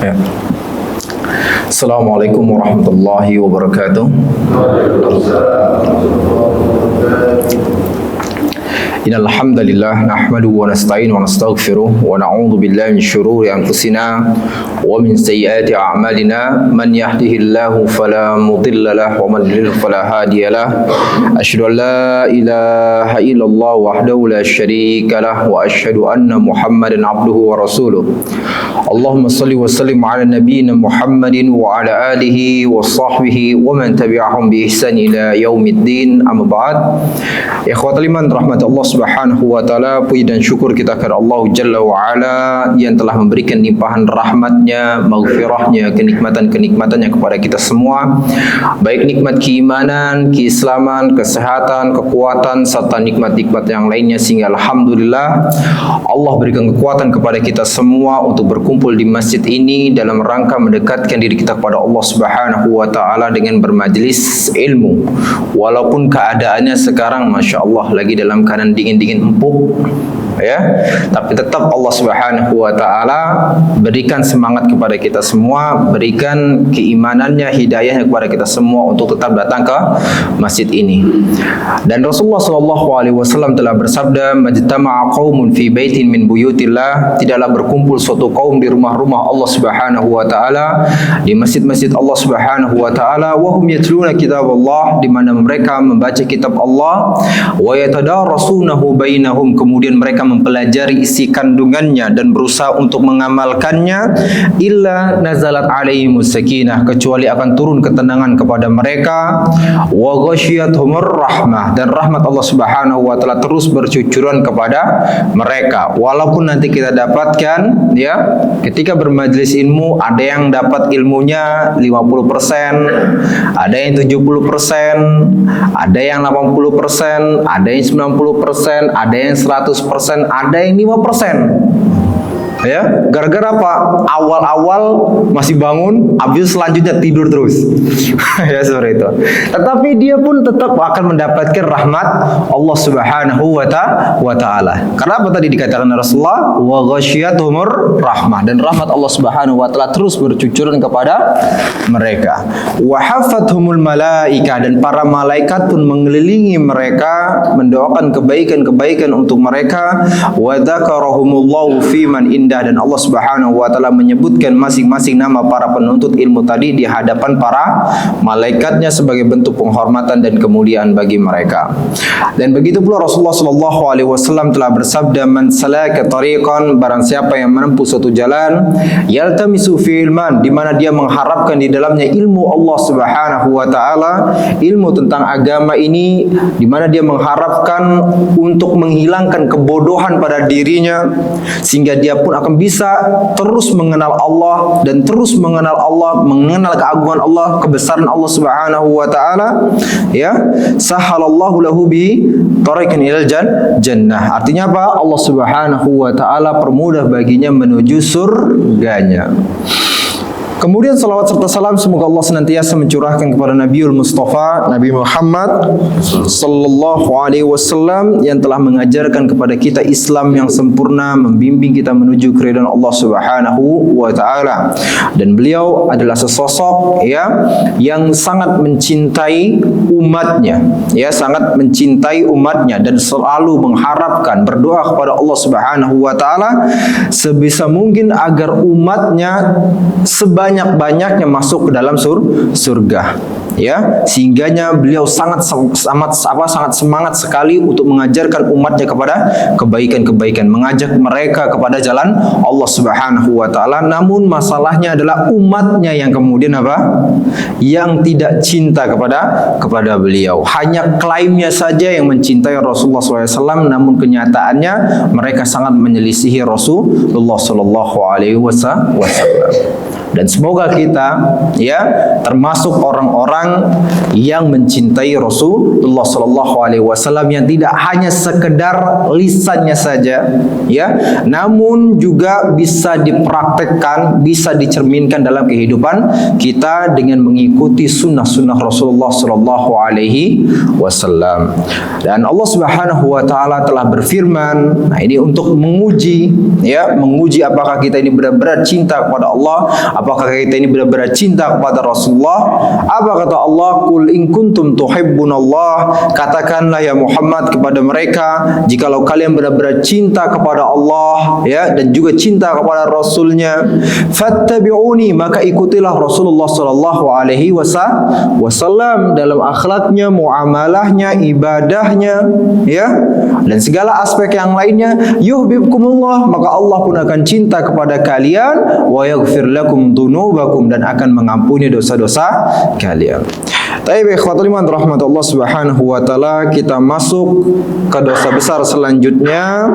Ya. Assalamualaikum warahmatullahi wabarakatuh. Innal hamdalillah nahmaduhu wa nasta'inu wa nastaghfiruh wa na'udzu billahi min shururi anfusina wa min sayyiati a'malina man yahdihillahu fala mudilla lahu wa man yudlil fala hadiya lahu asyhadu an la ilaha illallah wahdahu la syarika lahu wa asyhadu anna Muhammadan abduhu wa rasuluh. Allahumma salli wa sallim ala nabiyyina Muhammadin wa ala alihi wa sahbihi wa man tabi'ahum bi ihsan ila yaumiddin. Amma ba'd. Ikhwatal iman rahmat Allah Subhanahu wa taala, puji dan syukur kita kepada Allah Jalla wa ala yang telah memberikan limpahan rahmatnya, maghfirahnya, kenikmatan-kenikmatannya kepada kita semua, baik nikmat keimanan, keislaman, kesehatan, kekuatan, serta nikmat-nikmat yang lainnya, sehingga alhamdulillah Allah berikan kekuatan kepada kita semua untuk berkumpul di masjid ini dalam rangka mendekatkan diri kita kepada Allah Subhanahu wa taala dengan bermajlis ilmu. Walaupun keadaannya sekarang Masya Allah lagi dalam keadaan dingin-dingin empuk, ya, tapi tetap Allah Subhanahu wa taala berikan semangat kepada kita semua, berikan keimanannya, hidayahnya kepada kita semua untuk tetap datang ke masjid ini. Dan Rasulullah sallallahu alaihi wasallam telah bersabda, "Majtama'a qaumun fi baitin min buyutillah", tidaklah berkumpul suatu kaum di rumah-rumah Allah Subhanahu wa taala, di masjid-masjid Allah Subhanahu wa taala, wa hum yatluna kitaballah, di mana mereka membaca kitab Allah, wa yatadarasunahu bainahum, kemudian mereka mempelajari isi kandungannya dan berusaha untuk mengamalkannya, illa nazalat alaihimus sakinah, kecuali akan turun ketenangan kepada mereka, wa ghasyiyatuhumur rahmah, dan rahmat Allah Subhanahu wa taala terus bercucuran kepada mereka. Walaupun nanti kita dapatkan, ya, ketika bermajlis ilmu ada yang dapat ilmunya 50%, ada yang 70%, ada yang 80%, ada yang 90%, ada yang 100%, ada yang 5%. Ya, gara-gara apa? Awal-awal masih bangun, habis selanjutnya tidur terus. Ya, seperti itu. Tetapi dia pun tetap akan mendapatkan rahmat Allah Subhanahu wa taala. Karena apa tadi dikatakan Rasulullah, wa ghasyiyatuhumur rahmah, dan rahmat Allah Subhanahu wa taala terus bercucuran kepada mereka. Wa hafathumul malaika, dan para malaikat pun mengelilingi mereka, mendoakan kebaikan-kebaikan untuk mereka. Wa dzakarahumullahu fi man indah, dan Allah Subhanahu wa taala menyebutkan masing-masing nama para penuntut ilmu tadi di hadapan para malaikatnya sebagai bentuk penghormatan dan kemuliaan bagi mereka. Dan begitu pula Rasulullah sallallahu alaihi wasallam telah bersabda, "Man salaka tariqan", barang siapa yang menempuh suatu jalan, yaltamisu fi ilman, di mana dia mengharapkan di dalamnya ilmu Allah Subhanahu wa taala, ilmu tentang agama ini, di mana dia mengharapkan untuk menghilangkan kebodohan pada dirinya, sehingga dia pun akan bisa terus mengenal Allah dan terus mengenal Allah, mengenal keagungan Allah, kebesaran Allah Subhanahu wa taala, ya, sahalallahu lahu bi tariqin ilal jannah. Artinya apa? Allah Subhanahu wa taala permudah baginya menuju surganya. Kemudian salawat serta salam semoga Allah senantiasa mencurahkan kepada Nabiul Mustafa, Nabi Muhammad sallallahu alaihi wasallam, yang telah mengajarkan kepada kita Islam yang sempurna, membimbing kita menuju keridhaan Allah Subhanahu wa taala. Dan beliau adalah sesosok, ya, yang sangat mencintai umatnya, ya, sangat mencintai umatnya, dan selalu mengharapkan, berdoa kepada Allah Subhanahu wa taala sebisa mungkin agar umatnya sebanyak-banyaknya masuk ke dalam surga, ya, sehingganya beliau sangat semangat sekali untuk mengajarkan umatnya kepada kebaikan-kebaikan, mengajak mereka kepada jalan Allah Subhanahu wa taala. Namun masalahnya adalah umatnya yang kemudian apa? Yang tidak cinta kepada beliau. Hanya klaimnya saja yang mencintai Rasulullah SAW, namun kenyataannya mereka sangat menyelisihi Rasulullah SAW. Dan Semoga kita ya termasuk orang-orang yang mencintai Rasulullah Sallallahu Alaihi Wasallam, yang tidak hanya sekedar lisannya saja, ya, namun juga bisa dipraktekkan, bisa dicerminkan dalam kehidupan kita dengan mengikuti sunnah-sunnah Rasulullah Sallallahu Alaihi Wasallam. Dan Allah Subhanahu Wa Taala telah berfirman, nah ini untuk menguji, ya, menguji apakah kita ini benar-benar cinta kepada Allah, apakah kita ini benar-benar cinta kepada Rasulullah. Apa kata Allah? Qul in kuntum tuhibbunallah, katakanlah ya Muhammad kepada mereka, jikalau kalian benar-benar cinta kepada Allah, ya, dan juga cinta kepada Rasulnya, fattabi'uni, maka ikutilah Rasulullah Sallallahu Alaihi Wasallam dalam akhlaknya, muamalahnya, ibadahnya, ya, dan segala aspek yang lainnya. Yuhibbukumullah, maka Allah pun akan cinta kepada kalian, wa yaghfir lakum dzunubakum, dan akan mengampuni dosa-dosa kalian. Taib ikhwatul iman rahmatullah subhanahu wa ta'ala, kita masuk ke dosa besar selanjutnya,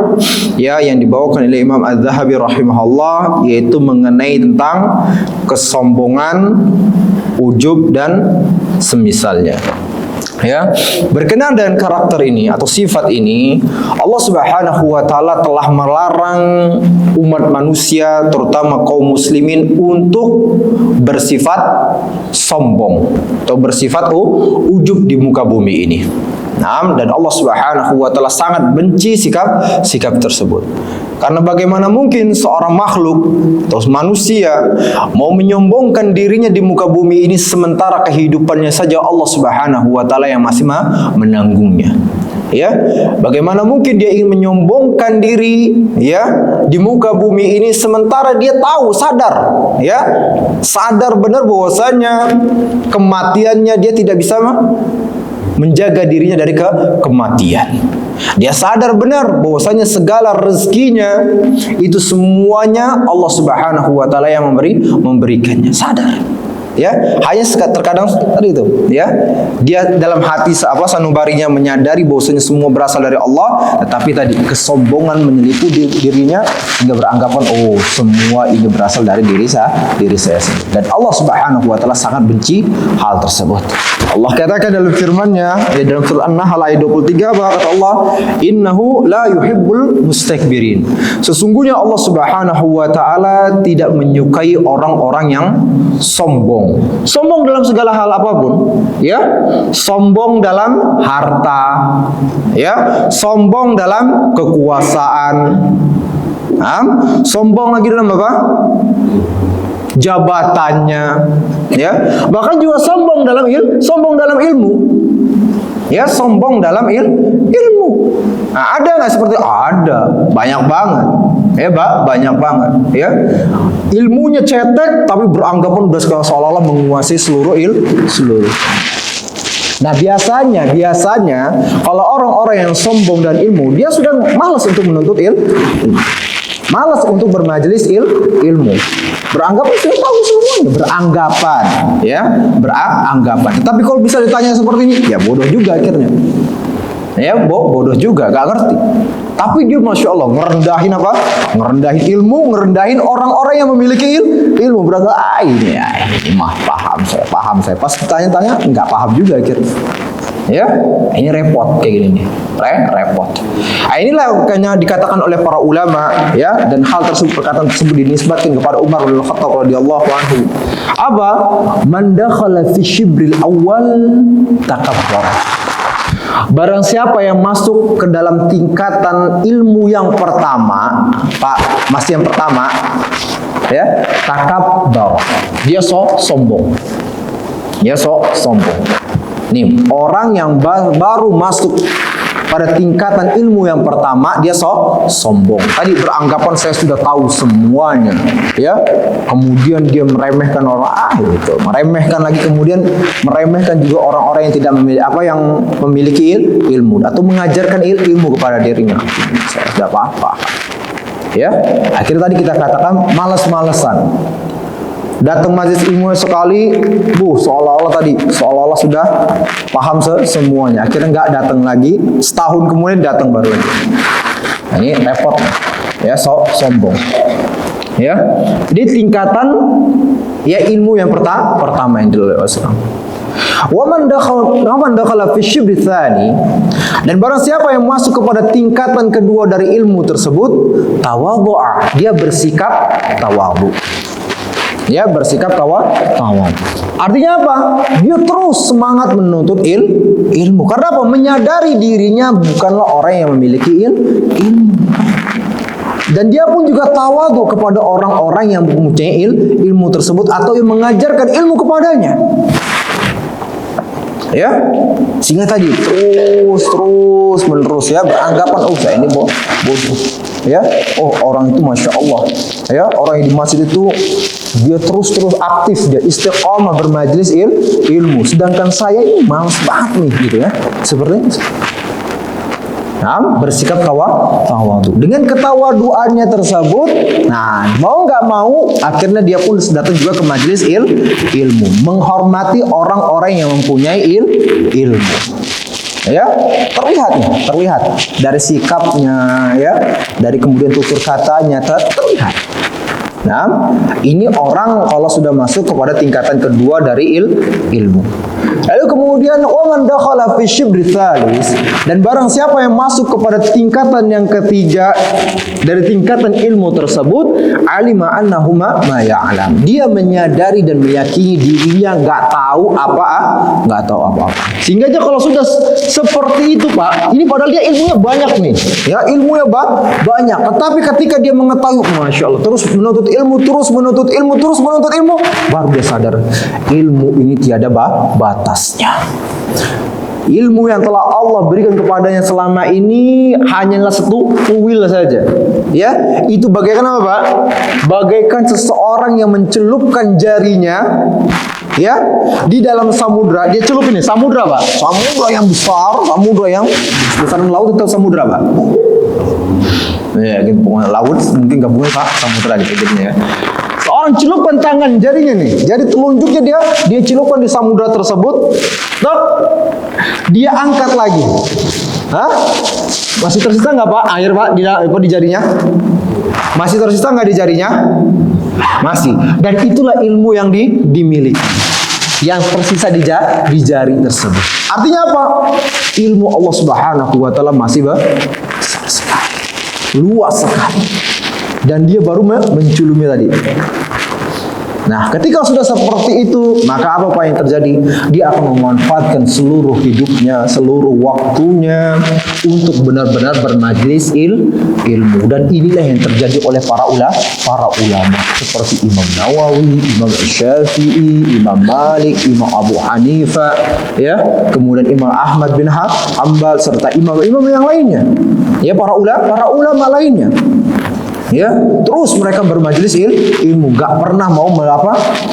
ya, yang dibawakan oleh Imam Az-Zahabi rahimahullah, yaitu mengenai tentang kesombongan, ujub dan semisalnya. Ya, berkenaan dengan karakter ini atau sifat ini, Allah Subhanahu wa taala telah melarang umat manusia, terutama kaum muslimin, untuk bersifat sombong atau bersifat ujub di muka bumi ini. Nah, dan Allah Subhanahu wa taala sangat benci sikap tersebut. Karena bagaimana mungkin seorang makhluk atau manusia mau menyombongkan dirinya di muka bumi ini, sementara kehidupannya saja Allah Subhanahu wa taala yang masih menanggungnya. Ya, bagaimana mungkin dia ingin menyombongkan diri, ya, di muka bumi ini, sementara dia tahu, sadar benar bahwasanya kematiannya dia tidak bisa menjaga dirinya dari kematian. Dia sadar benar bahwasanya segala rezekinya itu semuanya Allah Subhanahu wa taala yang memberikannya. Sadar. Ya, hanya terkadang tadi itu, ya, dia dalam hati sanubarinya menyadari bahwasanya semua berasal dari Allah, tetapi tadi kesombongan menyelimuti dirinya hingga beranggapan, oh, semua ini berasal dari diri saya sendiri. Dan Allah Subhanahu wa taala sangat benci hal tersebut. Allah katakan dalam firman-Nya, ya, dalam surah An-Nahl ayat 23, kata Allah, innahu la yuhibbul mustakbirin. Sesungguhnya Allah Subhanahu wa taala tidak menyukai orang-orang yang sombong. Sombong dalam segala hal apapun, ya. Sombong dalam harta, ya. Sombong dalam kekuasaan. Sombong lagi dalam apa? Jabatannya, ya. Bahkan juga sombong dalam ilmu. Ya, sombong dalam ilmu. Nah, ada nggak seperti itu? Ada, banyak banget. Ya, banyak banget. Ya, ilmunya cetek, tapi beranggapan udah seolah-olah menguasai seluruh. Nah, biasanya kalau orang-orang yang sombong dan ilmu, dia sudah malas untuk menuntut ilmu, malas untuk bermajelis ilmu. Beranggapan sudah tahu semuanya, beranggapan, ya, beranggapan. Tetapi kalau bisa ditanya seperti ini, ya bodoh juga akhirnya. Ya, bodoh juga, gak ngerti. Tapi dia Masya Allah ngerendahin apa? Ngerendahin ilmu, ngerendahin orang-orang yang memiliki ilmu. Beranggapan, ini mah paham saya. Pas tanya-tanya, nggak paham juga akhirnya. Ya, ini repot kayak gini nih, repot. Nah, inilah kayaknya dikatakan oleh para ulama, ya, dan hal tersebut, perkataan tersebut dinisbatkan kepada Umar bin Khattab radhiyallahu anhu. Apa? Man dakhala fi syibril awal takabbar. Barang siapa yang masuk ke dalam tingkatan ilmu yang pertama, masih yang pertama, ya, takabbar. Dia sombong. Dia sombong. Nih, orang yang baru masuk pada tingkatan ilmu yang pertama, dia sombong. Tadi beranggapan saya sudah tahu semuanya, ya. Kemudian dia meremehkan orang, gitu. Meremehkan lagi, kemudian meremehkan juga orang-orang yang tidak memiliki ilmu atau mengajarkan ilmu kepada dirinya. Saya sudah apa-apa. Ya, akhirnya tadi kita katakan malas-malesan. Datang majelis ilmu sekali, seolah-olah sudah paham semuanya. Akhirnya nggak datang lagi, setahun kemudian datang baru lagi. Nah, ini repot, ya, sombong. Ya, di tingkatan ya ilmu yang pertama yang dilalui Rasulullah. Waman dakhala fi syibri tsani, dan barang siapa yang masuk kepada tingkatan kedua dari ilmu tersebut, tawadhu'a, dia bersikap tawadhu. Ya, bersikap tawadhu. Artinya apa? Dia terus semangat menuntut ilmu. Karena apa? Menyadari dirinya bukanlah orang yang memiliki ilmu. Dan dia pun juga tawadhu kepada orang-orang yang mempunyai ilmu tersebut atau yang mengajarkan ilmu kepadanya. Ya, sehingga tadi terus menerus ya beranggapan saya ini bodoh, ya, orang itu masya Allah, ya, orang yang di masjid itu dia terus aktif, dia istiqomah bermajlis ilmu, sedangkan saya ini malas banget nih, gitu ya, seperti itu. Nah, bersikap tawadhu. Dengan ketawaduannya tersebut, nah, mau nggak mau, akhirnya dia pun datang juga ke majelis ilmu, menghormati orang-orang yang mempunyai ilmu. Ya, terlihat dari sikapnya, ya, dari kemudian tutur katanya terlihat. Nah, ini orang kalau sudah masuk kepada tingkatan kedua dari ilmu. Lalu kemudian waman dakhala fi syibri tsalis, dan barang siapa yang masuk kepada tingkatan yang ketiga dari tingkatan ilmu tersebut, alima annahu ma ya'lam. Dia menyadari dan meyakini dirinya nggak tahu apa-apa. Sehingga aja kalau sudah seperti itu, Pak, ini padahal dia ilmunya banyak nih. Ya, ilmunya banyak. Tetapi ketika dia mengetahui, masya Allah, terus menuntut ilmu, baru dia sadar ilmu ini tiada batasnya. Ilmu yang telah Allah berikan kepadanya selama ini hanyalah satu kuil saja. Ya, itu bagaikan apa, Pak? Bagaikan seseorang yang mencelupkan jarinya, ya, di dalam samudra. Dia celup ini samudra, Pak. Samudra yang besar, samudra yang besaran laut itu samudra, Pak. Ya, laut mungkin gabungan Pak, samudra di pinggirnya ya. Seorang celupkan tangan jarinya nih, jari telunjuknya dia celupkan di samudra tersebut, dia angkat lagi. Hah? Masih tersisa nggak, Pak, air, Pak, di jarinya? Masih tersisa nggak di jarinya? Masih. Dan itulah ilmu yang dimiliki, yang tersisa di jari tersebut. Artinya apa? Ilmu Allah Subhanahu wa taala masih besar sekali, luas sekali. Dan dia baru menculumi tadi. Nah, ketika sudah seperti itu, maka apa yang terjadi? Dia akan memanfaatkan seluruh hidupnya, seluruh waktunya untuk benar-benar bermajlis ilmu. Dan inilah yang terjadi oleh para ulama seperti Imam Nawawi, Imam Syafi'i, Imam Malik, Imam Abu Hanifah, ya, kemudian Imam Ahmad bin Hanbal serta imam-imam yang lainnya. Ya, para ulama lainnya. Ya, terus mereka bermajlis ilmu, gak pernah mau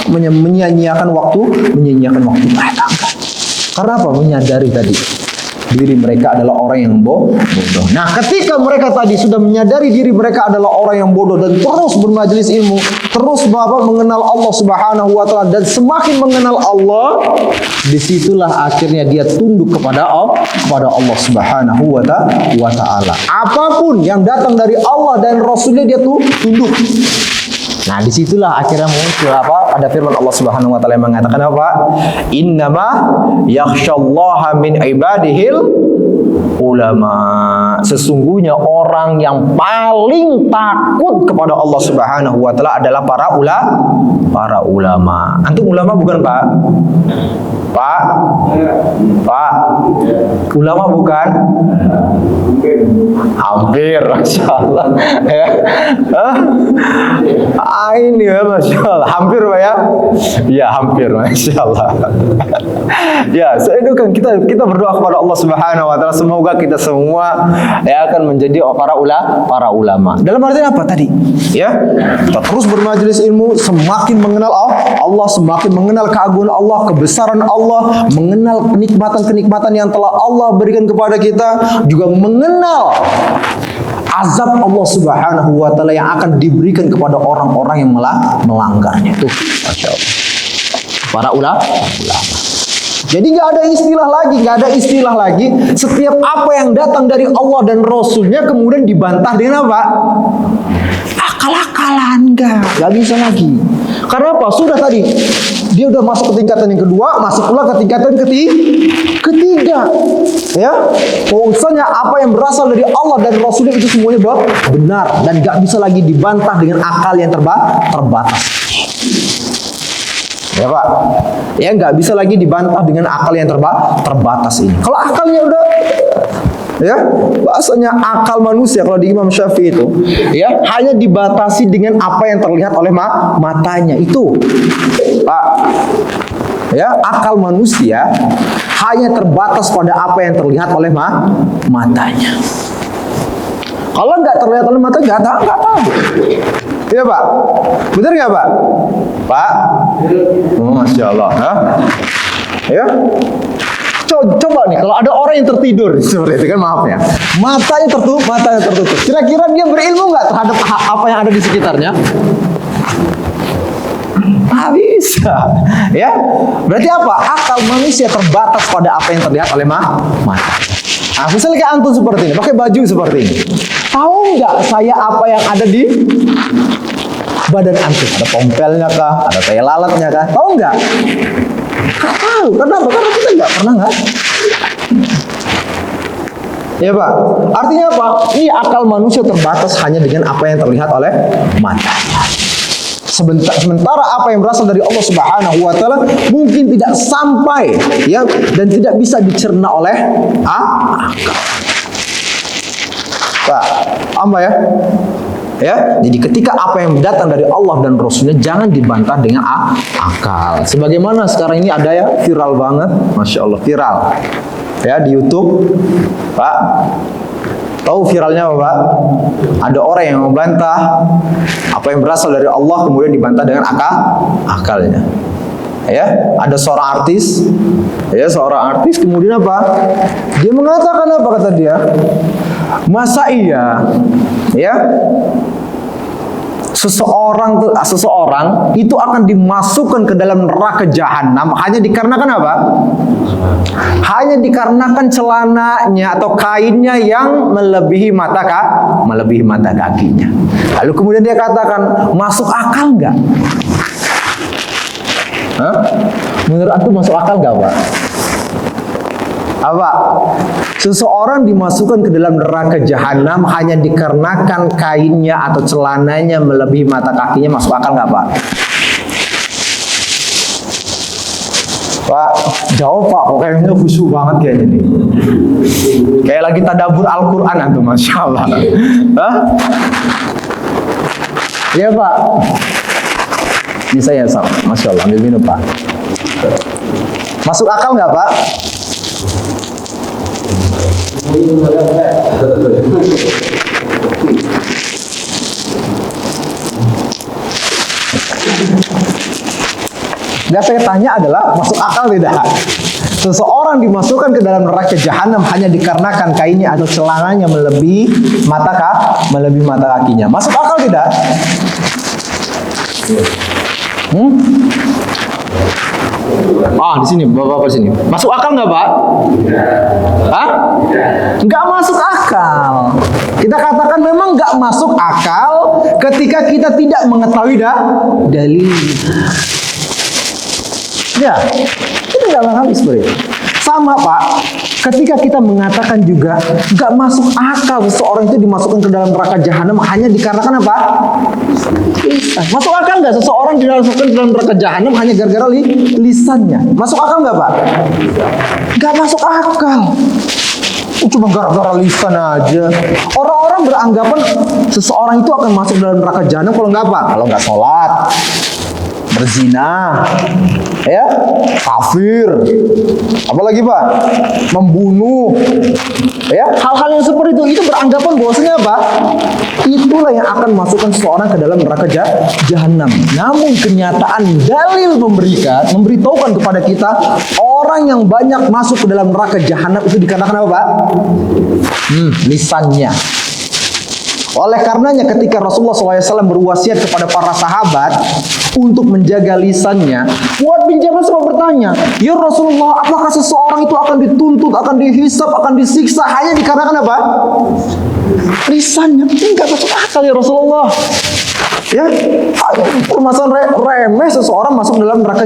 menyia-nyiakan waktu mereka. Karena apa? Menyadari tadi diri mereka adalah orang yang bodoh. Nah, ketika mereka tadi sudah menyadari diri mereka adalah orang yang bodoh dan terus bermajlis ilmu, terus mengenal Allah Subhanahu wa taala, dan semakin mengenal Allah, disitulah akhirnya dia tunduk kepada Allah Subhanahu wa taala. Apapun yang datang dari Allah dan Rasulnya dia tuh tunduk. Nah, disitulah akhirnya muncul apa? Ada firman Allah Subhanahu wa taala yang mengatakan apa? Innama yakhsyallaha min ibadihil ulama. Sesungguhnya orang yang paling takut kepada Allah Subhanahu wa taala adalah para ulama. Antum ulama bukan, Pak? Pak, ulama bukan? Hampir, Masya Allah. Ya. Ini ya, Masya Allah. Hampir, Pak, ya? Ya, hampir, Masya Allah. Ya, itu kan kita berdoa kepada Allah Subhanahu wa taala, semoga kita semua ya akan menjadi para ulama. Dalam artian apa tadi? Ya, kita terus bermajelis ilmu, semakin mengenal Allah, semakin mengenal keagungan Allah, kebesaran Allah, mengenal kenikmatan-kenikmatan yang telah Allah berikan kepada kita, juga mengenal azab Allah Subhanahu wa taala yang akan diberikan kepada orang-orang yang melanggarnya. Tuh, Masya Allah. Para ulama. Jadi nggak ada istilah lagi. Setiap apa yang datang dari Allah dan Rasulnya kemudian dibantah dengan apa? akal-akalan, nggak bisa lagi. Karena apa? Sudah tadi dia udah masuk ke tingkatan yang kedua, masuk pula ke tingkatan ketiga. Ya, bahwasanya apa yang berasal dari Allah dan Rasulnya itu semuanya benar dan nggak bisa lagi dibantah dengan akal yang terbatas. Ya Pak, ya nggak bisa lagi dibantah dengan akal yang terbatas ini. Kalau akalnya udah, ya bahasanya akal manusia kalau di Imam Syafi'i itu, ya hanya dibatasi dengan apa yang terlihat oleh matanya itu, Pak. Ya, akal manusia hanya terbatas pada apa yang terlihat oleh matanya. Kalau nggak terlihat oleh mata, nggak tahu. Iya Pak, benar nggak Pak? Pak, oh, Masya Allah, ya. Coba nih, kalau ada orang yang tertidur seperti itu kan, maaf ya, matanya tertutup. Kira-kira dia berilmu nggak terhadap apa yang ada di sekitarnya? Nggak bisa, ya. Berarti apa? Akal manusia terbatas pada apa yang terlihat oleh mata. Nah, misalnya kayak antum seperti ini, pakai baju seperti ini. Tahu nggak saya apa yang ada di badan antum? Ada pompelnya kah? Ada tai lalatnya kah? Tahu nggak? Nggak tahu. Kenapa? Karena kita nggak pernah nggak. Ya Pak. Artinya apa? Ini akal manusia terbatas hanya dengan apa yang terlihat oleh matanya. Sementara apa yang berasal dari Allah Subhanahu wa taala mungkin tidak sampai, ya, dan tidak bisa dicerna oleh akal. Pak, apa ya? Ya, jadi ketika apa yang datang dari Allah dan Rasulnya jangan dibantah dengan akal. Sebagaimana sekarang ini ada ya viral banget, Masya Allah viral, ya di YouTube, Pak. Tahu viralnya apa Pak? Ada orang yang membantah apa yang berasal dari Allah kemudian dibantah dengan akalnya. Ya, ada seorang artis, kemudian apa? Dia mengatakan apa kata dia? Masa iya, ya, seseorang itu akan dimasukkan ke dalam neraka jahanam hanya dikarenakan apa? Hanya dikarenakan celananya atau kainnya yang melebihi mata kakinya. Lalu kemudian dia katakan, masuk akal nggak? Menurut antum masuk akal nggak Pak? Apa? Seseorang dimasukkan ke dalam neraka jahanam hanya dikarenakan kainnya atau celananya melebihi mata kakinya, masuk akal nggak Pak? Pak, jawab Pak, kayaknya khusyuk banget kayaknya nih. Kayak lagi tadabbur Al-Quran antum, Masya Allah. Iya Pak. Ini saya sama, Masya Allah, ambil minum Pak. Masuk akal nggak Pak? Yang saya tanya adalah masuk akal tidak? Seseorang dimasukkan ke dalam neraka jahanam hanya dikarenakan kainnya atau celananya melebihi mata kakinya. Masuk akal tidak? Di sini, Bapak di sini. Masuk akal nggak Pak? Nggak masuk akal. Kita katakan memang nggak masuk akal ketika kita tidak mengetahui dalil. Ya, itu nggak bakal seperti itu. Sama Pak, ketika kita mengatakan juga nggak masuk akal seseorang itu dimasukkan ke dalam neraka jahanam hanya dikarenakan apa? Lisan. Masuk akal nggak seseorang dimasukkan ke dalam neraka jahanam hanya gara-gara lisannya? Masuk akal nggak Pak? Nggak masuk akal. Cuma gara-gara lisan aja. Orang-orang beranggapan seseorang itu akan masuk dalam neraka jahanam kalau nggak apa? Kalau nggak sholat, berzina, ya, kafir, apalagi Pak, membunuh, ya, hal-hal yang seperti itu beranggapan bahwasanya apa? Itulah yang akan masukkan seseorang ke dalam neraka jahanam. Namun kenyataan dalil memberitahukan kepada kita orang yang banyak masuk ke dalam neraka jahanam itu dikarenakan apa Pak? Lisannya. Oleh karenanya ketika Rasulullah SAW berwasiat kepada para sahabat untuk menjaga lisannya, Mu'adz bin Jabal sempat bertanya, ya Rasulullah, apakah seseorang itu akan dituntut, akan dihisab, akan disiksa hanya dikarenakan apa? Lisannya. Enggak masuk akal ya Rasulullah. Ya, permasalahan remeh seseorang masuk dalam neraka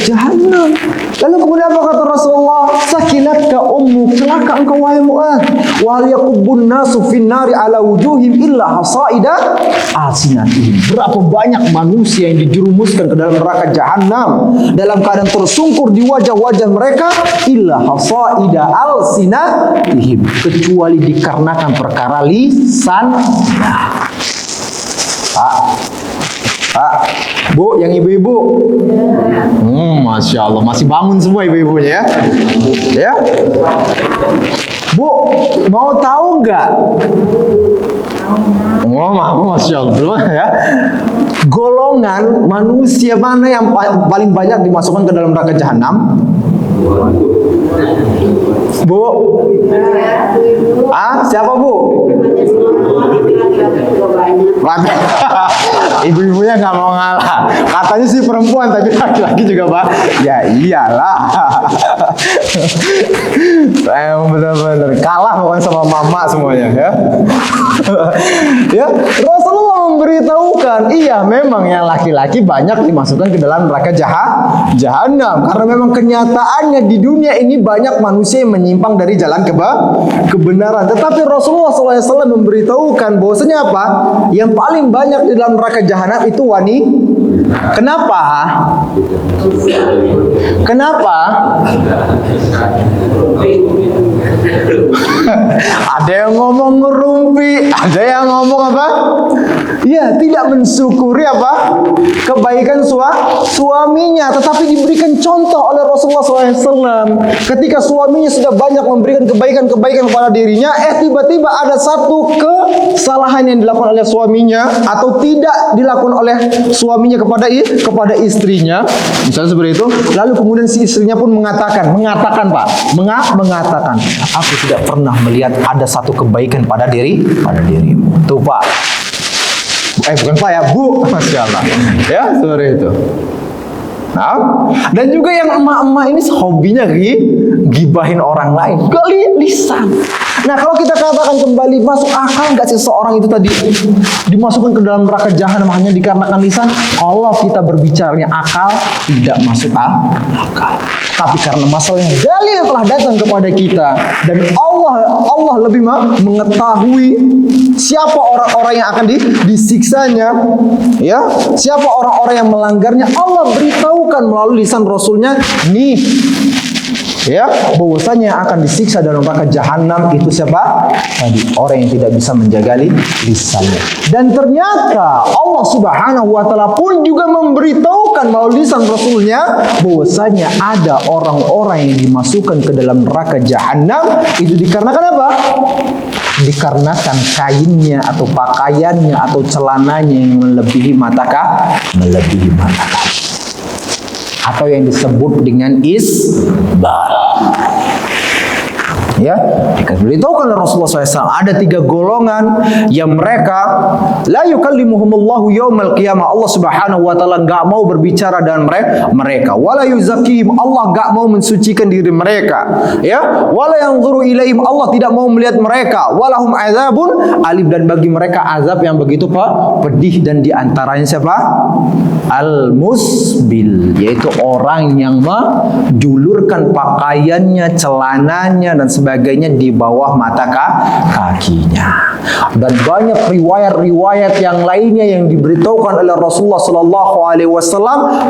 jahanam. Lalu kemudian apa kata Rasulullah? Sakilatka ummu, celaka engkau wahai Mu'adz. Wal yaqubbun nasu finnari ala wujuhim illa hasaida alsinatihim. Berapa banyak manusia yang dijerumuskan ke dalam neraka jahanam dalam keadaan tersungkur di wajah-wajah mereka illa hasaida alsinatihim, kecuali dikarenakan perkara lisan. Pak, Bu, yang ibu-ibu. Masya Allah, masih bangun semua ibu-ibunya ya. Ya, Bu, mau tahu nggak? Oh, Masya Allah, belum ya. Golongan manusia mana yang paling banyak dimasukkan ke dalam neraka jahanam? Bu? Siapa Bu? Ibu-ibunya nggak mau ngalah. Katanya sih perempuan, tapi laki-laki juga Pak. Ya iyalah. Saya benar-benar kalah pokoknya sama mama semuanya ya. Ya, Rasulullah memberitahukan, iya memang yang laki-laki banyak dimasukkan ke dalam neraka jahanam karena memang kenyataannya di dunia ini banyak manusia yang menyimpang dari jalan kebenaran. Tetapi Rasulullah SAW memberitahukan bahwasanya apa? Yang paling banyak di dalam neraka jahanam itu wanita. Kenapa? Kenapa? Ada yang ngomong ngerumpi, ada yang ngomong apa? Ya, tidak mensyukuri apa? Kebaikan suaminya, tetapi diberikan contoh oleh Rasulullah SAW. Ketika suaminya sudah banyak memberikan kebaikan-kebaikan kepada dirinya, tiba-tiba ada satu kesalahan yang dilakukan oleh suaminya atau tidak dilakukan oleh suaminya kepada istrinya, misalnya seperti itu. Lalu kemudian si istrinya pun mengatakan Pak, mengatakan, aku tidak pernah melihat ada satu kebaikan pada dirimu. Tuh Pak. Bukan Pak ya, Bu. Masya Allah. Ya, seperti itu. Nah, dan juga yang emak-emak ini hobinya gibahin orang lain, gali lisan. Nah, kalau kita katakan kembali, masuk akal nggak sih seorang itu tadi dimasukkan ke dalam neraka jahanam hanya dikarenakan lisan? Kalau kita berbicaranya akal, tidak masuk akal. Tapi karena masalahnya dalil telah datang kepada kita dan Allah lebih mengetahui siapa orang-orang yang akan disiksanya, ya, siapa orang-orang yang melanggarnya. Allah beritahukan melalui lisan Rasulnya, nih, ya, bahwasanya yang akan disiksa dalam neraka jahanam itu siapa? Tadi orang yang tidak bisa menjaga lisannya. Dan ternyata Allah Subhanahu wa taala pun juga memberitahukan melalui lisan Rasulnya bahwasanya ada orang-orang yang dimasukkan ke dalam neraka jahanam itu dikarenakan apa? Dikarenakan kainnya atau pakaiannya atau celananya yang melebihi mata kaki, atau yang disebut dengan isbal. Ya, diberitahukan oleh Rasulullah SAW ada 3 golongan yang mereka la yukallimuhumullahu yaumal qiyamah. Allah Subhanahu wa taala enggak mau berbicara dengan mereka. Wala yuzakkihim, Allah enggak mau mensucikan diri mereka. Ya, wala yanzuru ilaihim, Allah tidak mau melihat mereka. Walahum azabun alim, dan bagi mereka azab yang begitu pedih. Dan di antaranya siapa? Al-musbil, yaitu orang yang menjulurkan pakaiannya, celananya dan sebagainya di bawah mata kakinya. Dan banyak riwayat-riwayat yang lainnya yang diberitahukan oleh Rasulullah SAW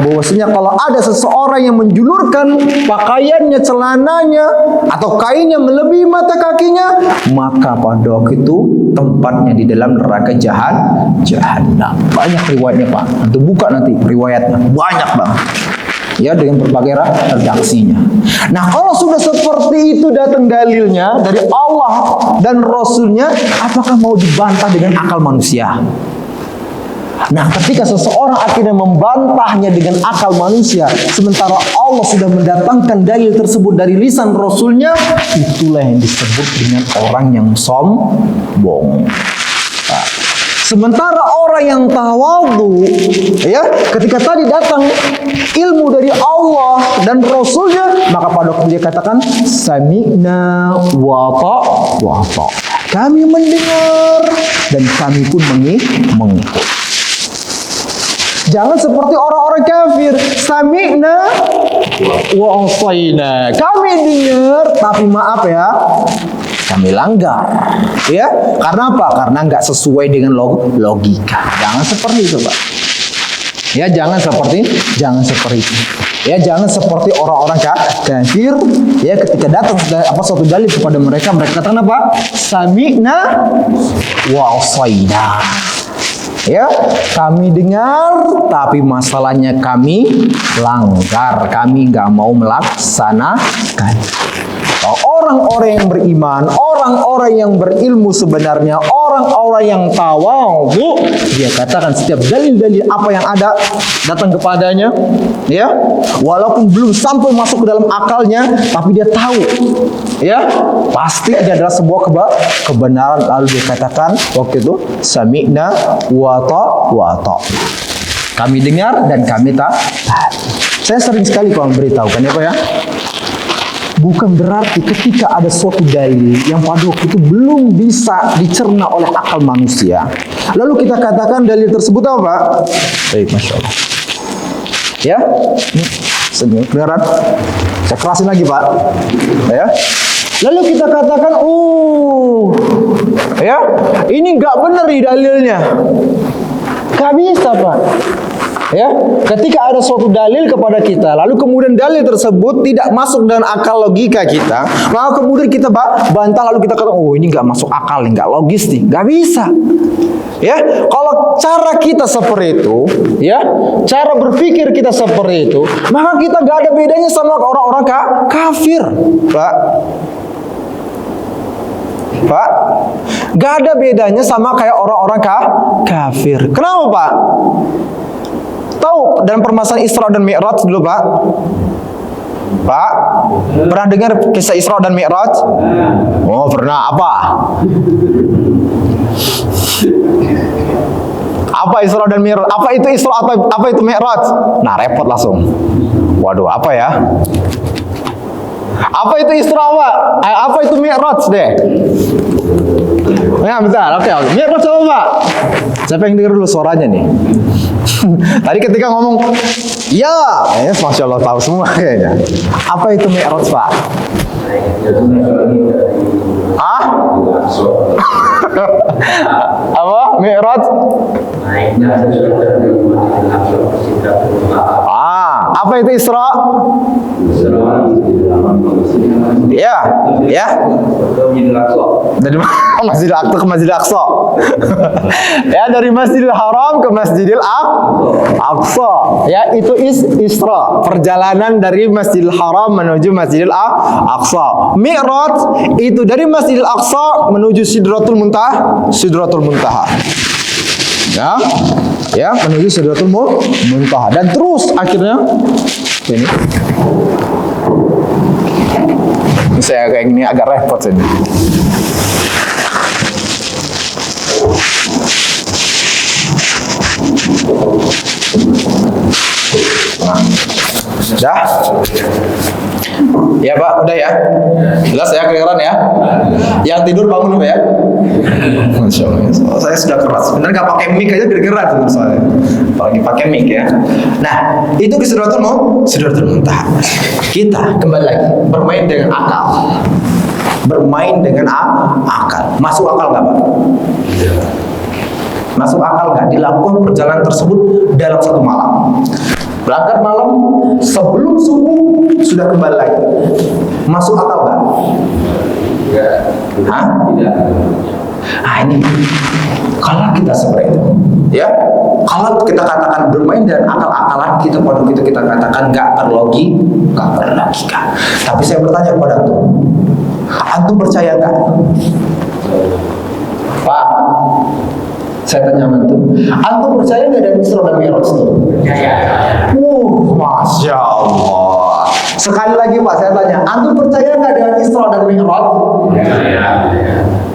bahwasanya kalau ada seseorang yang menjulurkan pakaiannya, celananya atau kainnya melebihi mata kakinya, maka pada waktu itu tempatnya di dalam neraka jahanam. Banyak riwayatnya Pak. Nanti buka nanti riwayatnya, banyak banget. Ya, dengan berbagai redaksinya. Nah, kalau sudah seperti itu datang dalilnya dari Allah dan Rasulnya, apakah mau dibantah dengan akal manusia? Nah, ketika seseorang akhirnya membantahnya dengan akal manusia, sementara Allah sudah mendatangkan dalil tersebut dari lisan Rasulnya, itulah yang disebut dengan orang yang sombong. Sementara orang yang tawadhu, ya, ketika tadi datang ilmu dari Allah dan Rasulnya, maka pada waktu dia katakan sami'na wa ta'. Kami mendengar dan kami pun mengikut. Jangan seperti orang-orang kafir. Sami'na wa asaina. Kami dengar, tapi maaf ya, kami langgar. Ya, karena apa? Karena nggak sesuai dengan logika. Jangan seperti itu, Pak. Ya, jangan seperti itu. Ya, jangan seperti orang-orang kafir. Ya, ketika datang suatu dalil kepada mereka katakan apa? Sami'na wa asaina. Ya, kami dengar, tapi masalahnya kami langgar, kami nggak mau melaksanakan. Orang-orang yang beriman, orang-orang yang berilmu sebenarnya, orang-orang yang tawadhu, dia katakan setiap dalil-dalil apa yang ada datang kepadanya, ya, walaupun belum sampai masuk ke dalam akalnya, tapi dia tahu, ya, pasti ini adalah sebuah kebenaran. Lalu dia katakan waktu itu, sami'na wa ta'. Kami dengar dan kami tak. Saya sering sekali kalau memberitahukan ya Pak ya. Bukan berarti ketika ada suatu dalil yang pada waktu itu belum bisa dicerna oleh akal manusia, lalu kita katakan dalil tersebut apa Pak? Baik, Masya Allah. Ya, ini beneran. Saya kerasin lagi Pak. Ya. Lalu kita katakan, ya, ini nggak benar nih dalilnya. Gak bisa Pak. Ya, ketika ada suatu dalil kepada kita, lalu kemudian dalil tersebut tidak masuk dengan akal logika kita, maka kemudian kita bantah, lalu kita katakan, ini nggak masuk akal nih, nggak logis nih, nggak bisa. Ya, kalau cara kita seperti itu, ya, cara berpikir kita seperti itu, maka kita nggak ada bedanya sama orang-orang kafir, Pak. Gak ada bedanya sama kayak orang-orang kafir. Kenapa Pak? Tahu dalam permasalahan Isra dan Mi'raj dulu Pak? Pak, pernah dengar kisah Isra dan Mi'raj? Oh pernah. Apa? Apa Isra dan Mi'raj? Apa itu Isra? Apa itu Mi'raj? Nah repot langsung. Waduh apa ya? Apa itu Isra Pak? Apa itu Mi'raj deh? Ya bentar, oke. Mi'raj apa Pak? Saya pengen dengar dulu suaranya nih. Tadi ketika ngomong, ya, Masya Allah tahu semua kayaknya. Apa itu Mi'raj Pak? Hah? Apa? Mi'raj? Apa itu Isra? Ya. Dari Masjidil Aqsa ke Masjidil Aqsa. Ya, dari Masjidil Haram ke Masjidil Aqsa. Ya, itu Isra, perjalanan dari Masjidil Haram menuju Masjidil Aqsa. Mi'raj itu dari Masjidil Aqsa menuju Sidratul Muntaha. Ya, menuju Sidratul Muntaha dan terus akhirnya ini. Saya kayak gini agak repot ini. Dah? Ya Pak, udah ya? Jelas ya, kedengeran ya? Yang tidur bangun Pak ya? Masya Allah, saya sudah keras. Bener gak pakai mic aja kedengeran tidur soalnya. Apalagi pakai mic ya. Nah, itu ke Sidratul Muntaha. Kita kembali lagi bermain dengan akal. Masuk akal nggak Pak? Masuk akal nggak dilakukan perjalanan tersebut dalam satu malam? Berangkat malam sebelum subuh sudah kembali lagi. Masuk akal nggak? Hah? Tidak. Ini kalau kita seperti itu, ya, kalau kita katakan bermain dan akal-akalan kita, pada kita katakan nggak berlogika. Tapi saya bertanya kepada antum percaya nggak? Pak, saya tanya antum percaya nggak dengan Isra dan Mi'raj itu? Masya Allah. Sekali lagi Pak, saya tanya, antum percaya nggak dengan Isra dan Mi'raj?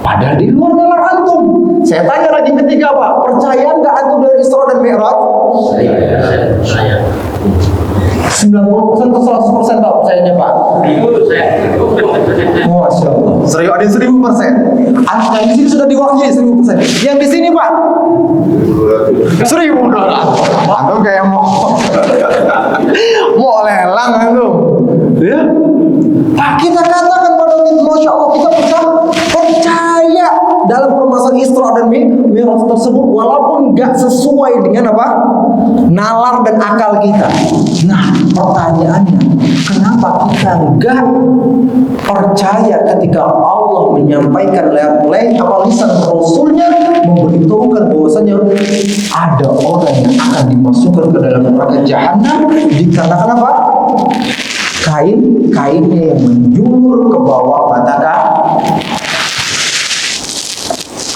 Padahal di luar nalar antum. Saya tanya lagi ketiga Pak, percaya nggak antum dengan Isra dan Mi'raj? Saya. 90% atau 100% Pak percayanya Pak? Masya Allah. Serius ada 1000%. Yang di sini sudah diwahyai 1000%. Yang di sini Pak 1200. Antum kayak mau lelang itu. Ya. Nah, kita katakan pada kita, Masya Allah, kita percaya dalam permasalahan Isra dan Mi'raj tersebut, walaupun nggak sesuai dengan apa nalar dan akal kita. Nah, pertanyaannya, kenapa kita nggak percaya ketika Allah menyampaikan lewat lisan Rasulnya memberitahukan bahwasanya ada orang yang akan dimasukkan ke dalam neraka jahanam, dikatakan apa? Kainnya yang menjulur ke bawah mata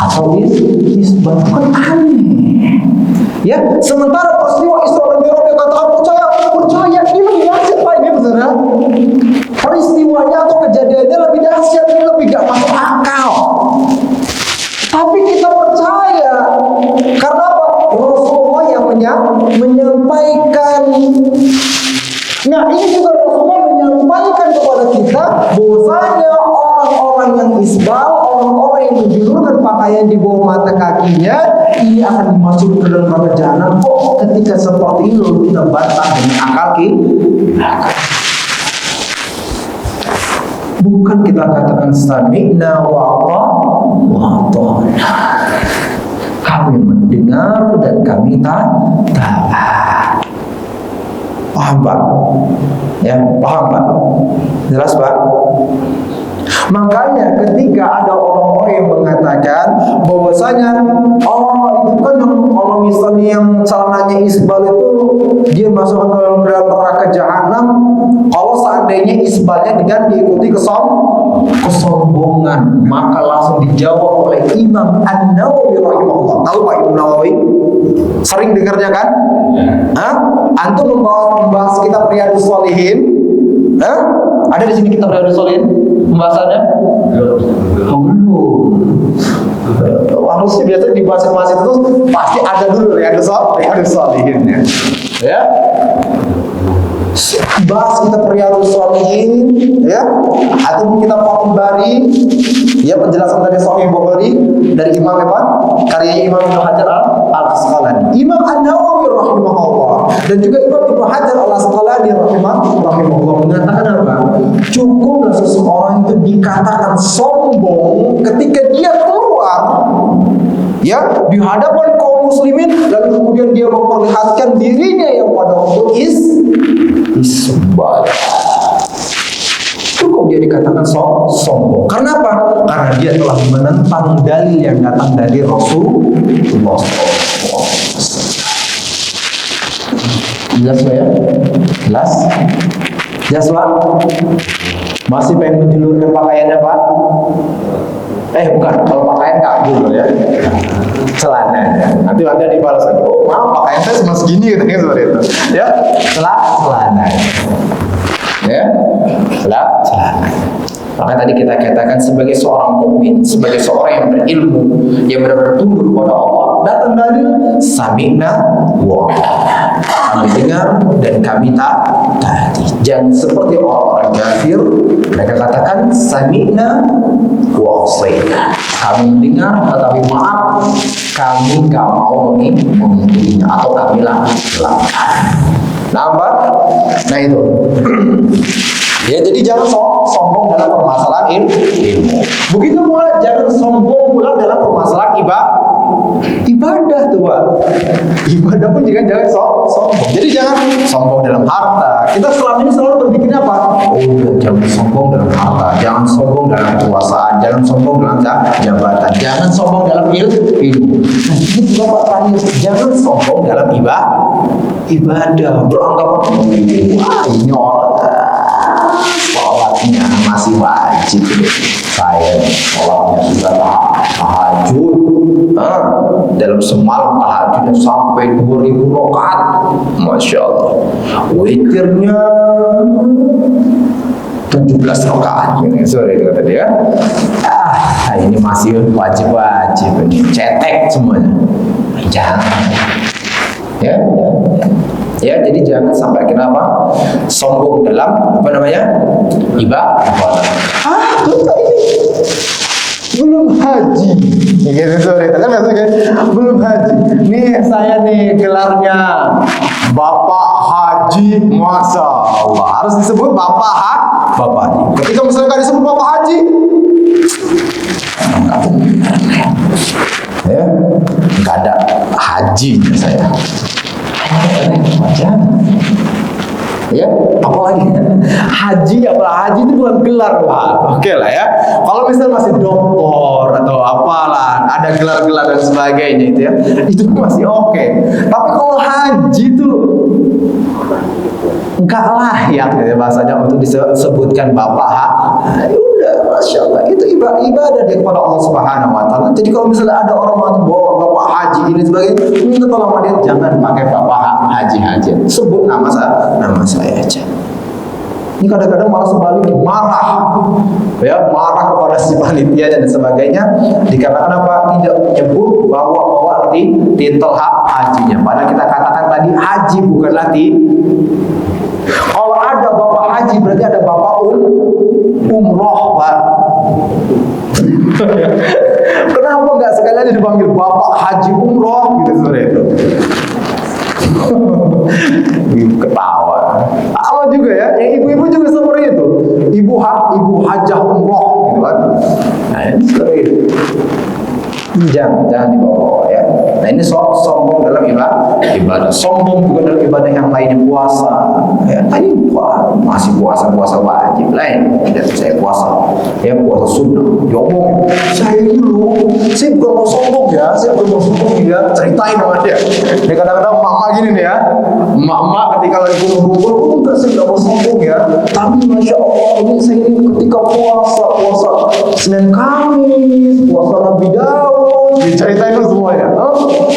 atau isbal, kan aneh. Ya, sementara peristiwa Isra dan Mi'raj dia katakan percaya, ini lebih dahsyat Pak, ini benar. Peristiwanya atau kejadiannya lebih dahsyat, ini lebih gak masuk akal. Tapi kita percaya karena apa? Rasulullah yang menyampaikan. Nah, ini juga Rasulullah menyampaikan kepada kita bahwasanya orang-orang yang isbal, orang-orang yang menjulurkan pakaian di bawah mata kakinya, ini akan dimasukkan ke dalam neraka jahanam. Kok ketika seperti ini lalu kita bantah dengan akal kita? Bukan kita katakan sami'na wa ata'na. Kami mendengar dan kami taat. Paham Pak? Ya, paham Pak? Jelas Pak? Makanya ketika ada orang-orang yang mengatakan bahwasanya itu kan yang kalau misalnya yang celananya isbal itu dia masuk ke dalam neraka jahanam, kalau seandainya isbalnya dengan diikuti kesombongan, maka langsung dijawab oleh Imam An-Nawawi rahimahullah. Tahu Pak Imam Nawawi? Sering dengarnya kan? Antum membahas kitab Riyadhus Shalihin? Ada di sini kitab Riyadhus Shalihin pembahasannya? Belum. Harusnya biasanya di masing-masing itu pasti ada dulu Riyadhus Shalihinnya. Ya. Bahas kitab Riyadhus Shalihin, ya, atau kitab Fathul Bari, ya, penjelasan dari Sahih Bukhari dari Imam apa? Karya Imam Ibnu Hajar Al-Asqalani, Imam An-Nawawi rahimahullah, dan juga Imam Ibnu Hajar Al-Asqalani rahimahullah mengatakan apa? Cukuplah seseorang itu dikatakan sombong ketika dia keluar, ya, di hadapan kaum muslimin, lalu kemudian dia memperlihatkan dirinya yang pada waktu isbal. Cukup dia dikatakan sombong. Karena apa? Karena dia telah menentang dalil yang datang dari Rasulullah. Jelas ya? Jelas? Jelas Pak? Masih pengen menjulurkan pakaiannya Pak? Bukan, kalau pakaian kabur ya, celananya. Nanti ada dibalas lagi. Oh maaf, pakaian saya cuma segini katanya seperti itu. Ya, celana. Ya, celana. Maka tadi kita katakan sebagai seorang mukmin, sebagai seorang yang berilmu, yang benar-benar tunduk kepada Allah, datang dalil sami'na wa ata'na. Kami dengar dan kami taati. Jangan seperti orang-orang kafir, mereka katakan sami'na wa ata'na. Kami mendengar tetapi maaf, kami gak mau mengikutinya atau kami lakukan. Nampak? Nah itu. Ya, jadi jangan sombong dalam permasalahan ilmu. Begitu pula jangan sombong pula dalam permasalahan ibadah tuh Pak. Ibadah pun juga jangan sombong. Jadi jangan sombong dalam harta. Kita selama ini selalu berpikir apa? Jangan sombong dalam harta, jangan sombong dalam kekuasaan, jangan sombong dalam jabatan, jangan sombong dalam ilmu. Nah, ini juga Pak terakhir, jangan sombong dalam ibadah. Beranggapan wah ini orang sholatnya masih wajib, saya sholatnya sudah tahajud, dalam semalam tahajudnya sampai 2000 rakaat, masya Allah. Witirnya 17 rakaat, sorry kata dia. Ini masih wajib ini, cetek semuanya. Jangan. Ya, jadi jangan sampai kenapa sombong dalam ibadah. Kita ini belum haji. Gitu sorry, kan maksudnya belum haji. Nih saya nih gelarnya Bapak Haji, Masya Allah, harus disebut Bapak Haji. Ketika misalnya nggak disebut Bapak Haji, ya, nggak ada hajinya saya. Jangan. Ya, apalagi haji itu bukan gelar, Pak. Oke lah ya. Kalau misalnya masih doktor atau apalah, ada gelar-gelar dan sebagainya itu ya, itu masih oke. Tapi kalau haji itu enggak layak ya bahasanya untuk disebutkan Bapak udah, Masya Allah, itu ibadah dia kepada Allah Subhanahu Wa Taala. Jadi kalau misalnya ada orang bawa Bapak Haji ini sebagainya, minta tolong sama dia, jangan pakai Bapak Haji, sebut nama saya aja. Ini kadang-kadang malah sebaliknya, marah kepada si panitia dan sebagainya, dikarenakan apa? Tidak menyebut bawa titel hajinya. Padahal kita katakan tadi haji bukanlah kalau ada Bapak Haji berarti ada Bapak umroh, Pak. Kenapa nggak sekali aja dipanggil Bapak Haji umroh gitu sore itu? Ketawa. Sama juga ya, yang ibu-ibu juga seperti itu. Ibu hajah umroh gitu kan. Nah, ini seperti itu. Jangan dibawa ya. Nah, ini sombong dalam ibadah. Sombong juga dalam ibadah yang lainnya, puasa. Ya, ini masih puasa wajib lain. Tidak, saya puasa. Ya, puasa sunnah. Diomong, saya bukan mau sombong ya. Ceritain sama dia. Ini kadang-kadang emak gini nih ya. Emak ketika lagi kumpul, enggak, saya nggak mau sombong ya. Tapi Masya Allah, ini saya ketika puasa Senin Kamis, puasa Nabi Daud, diceritain itu semuanya.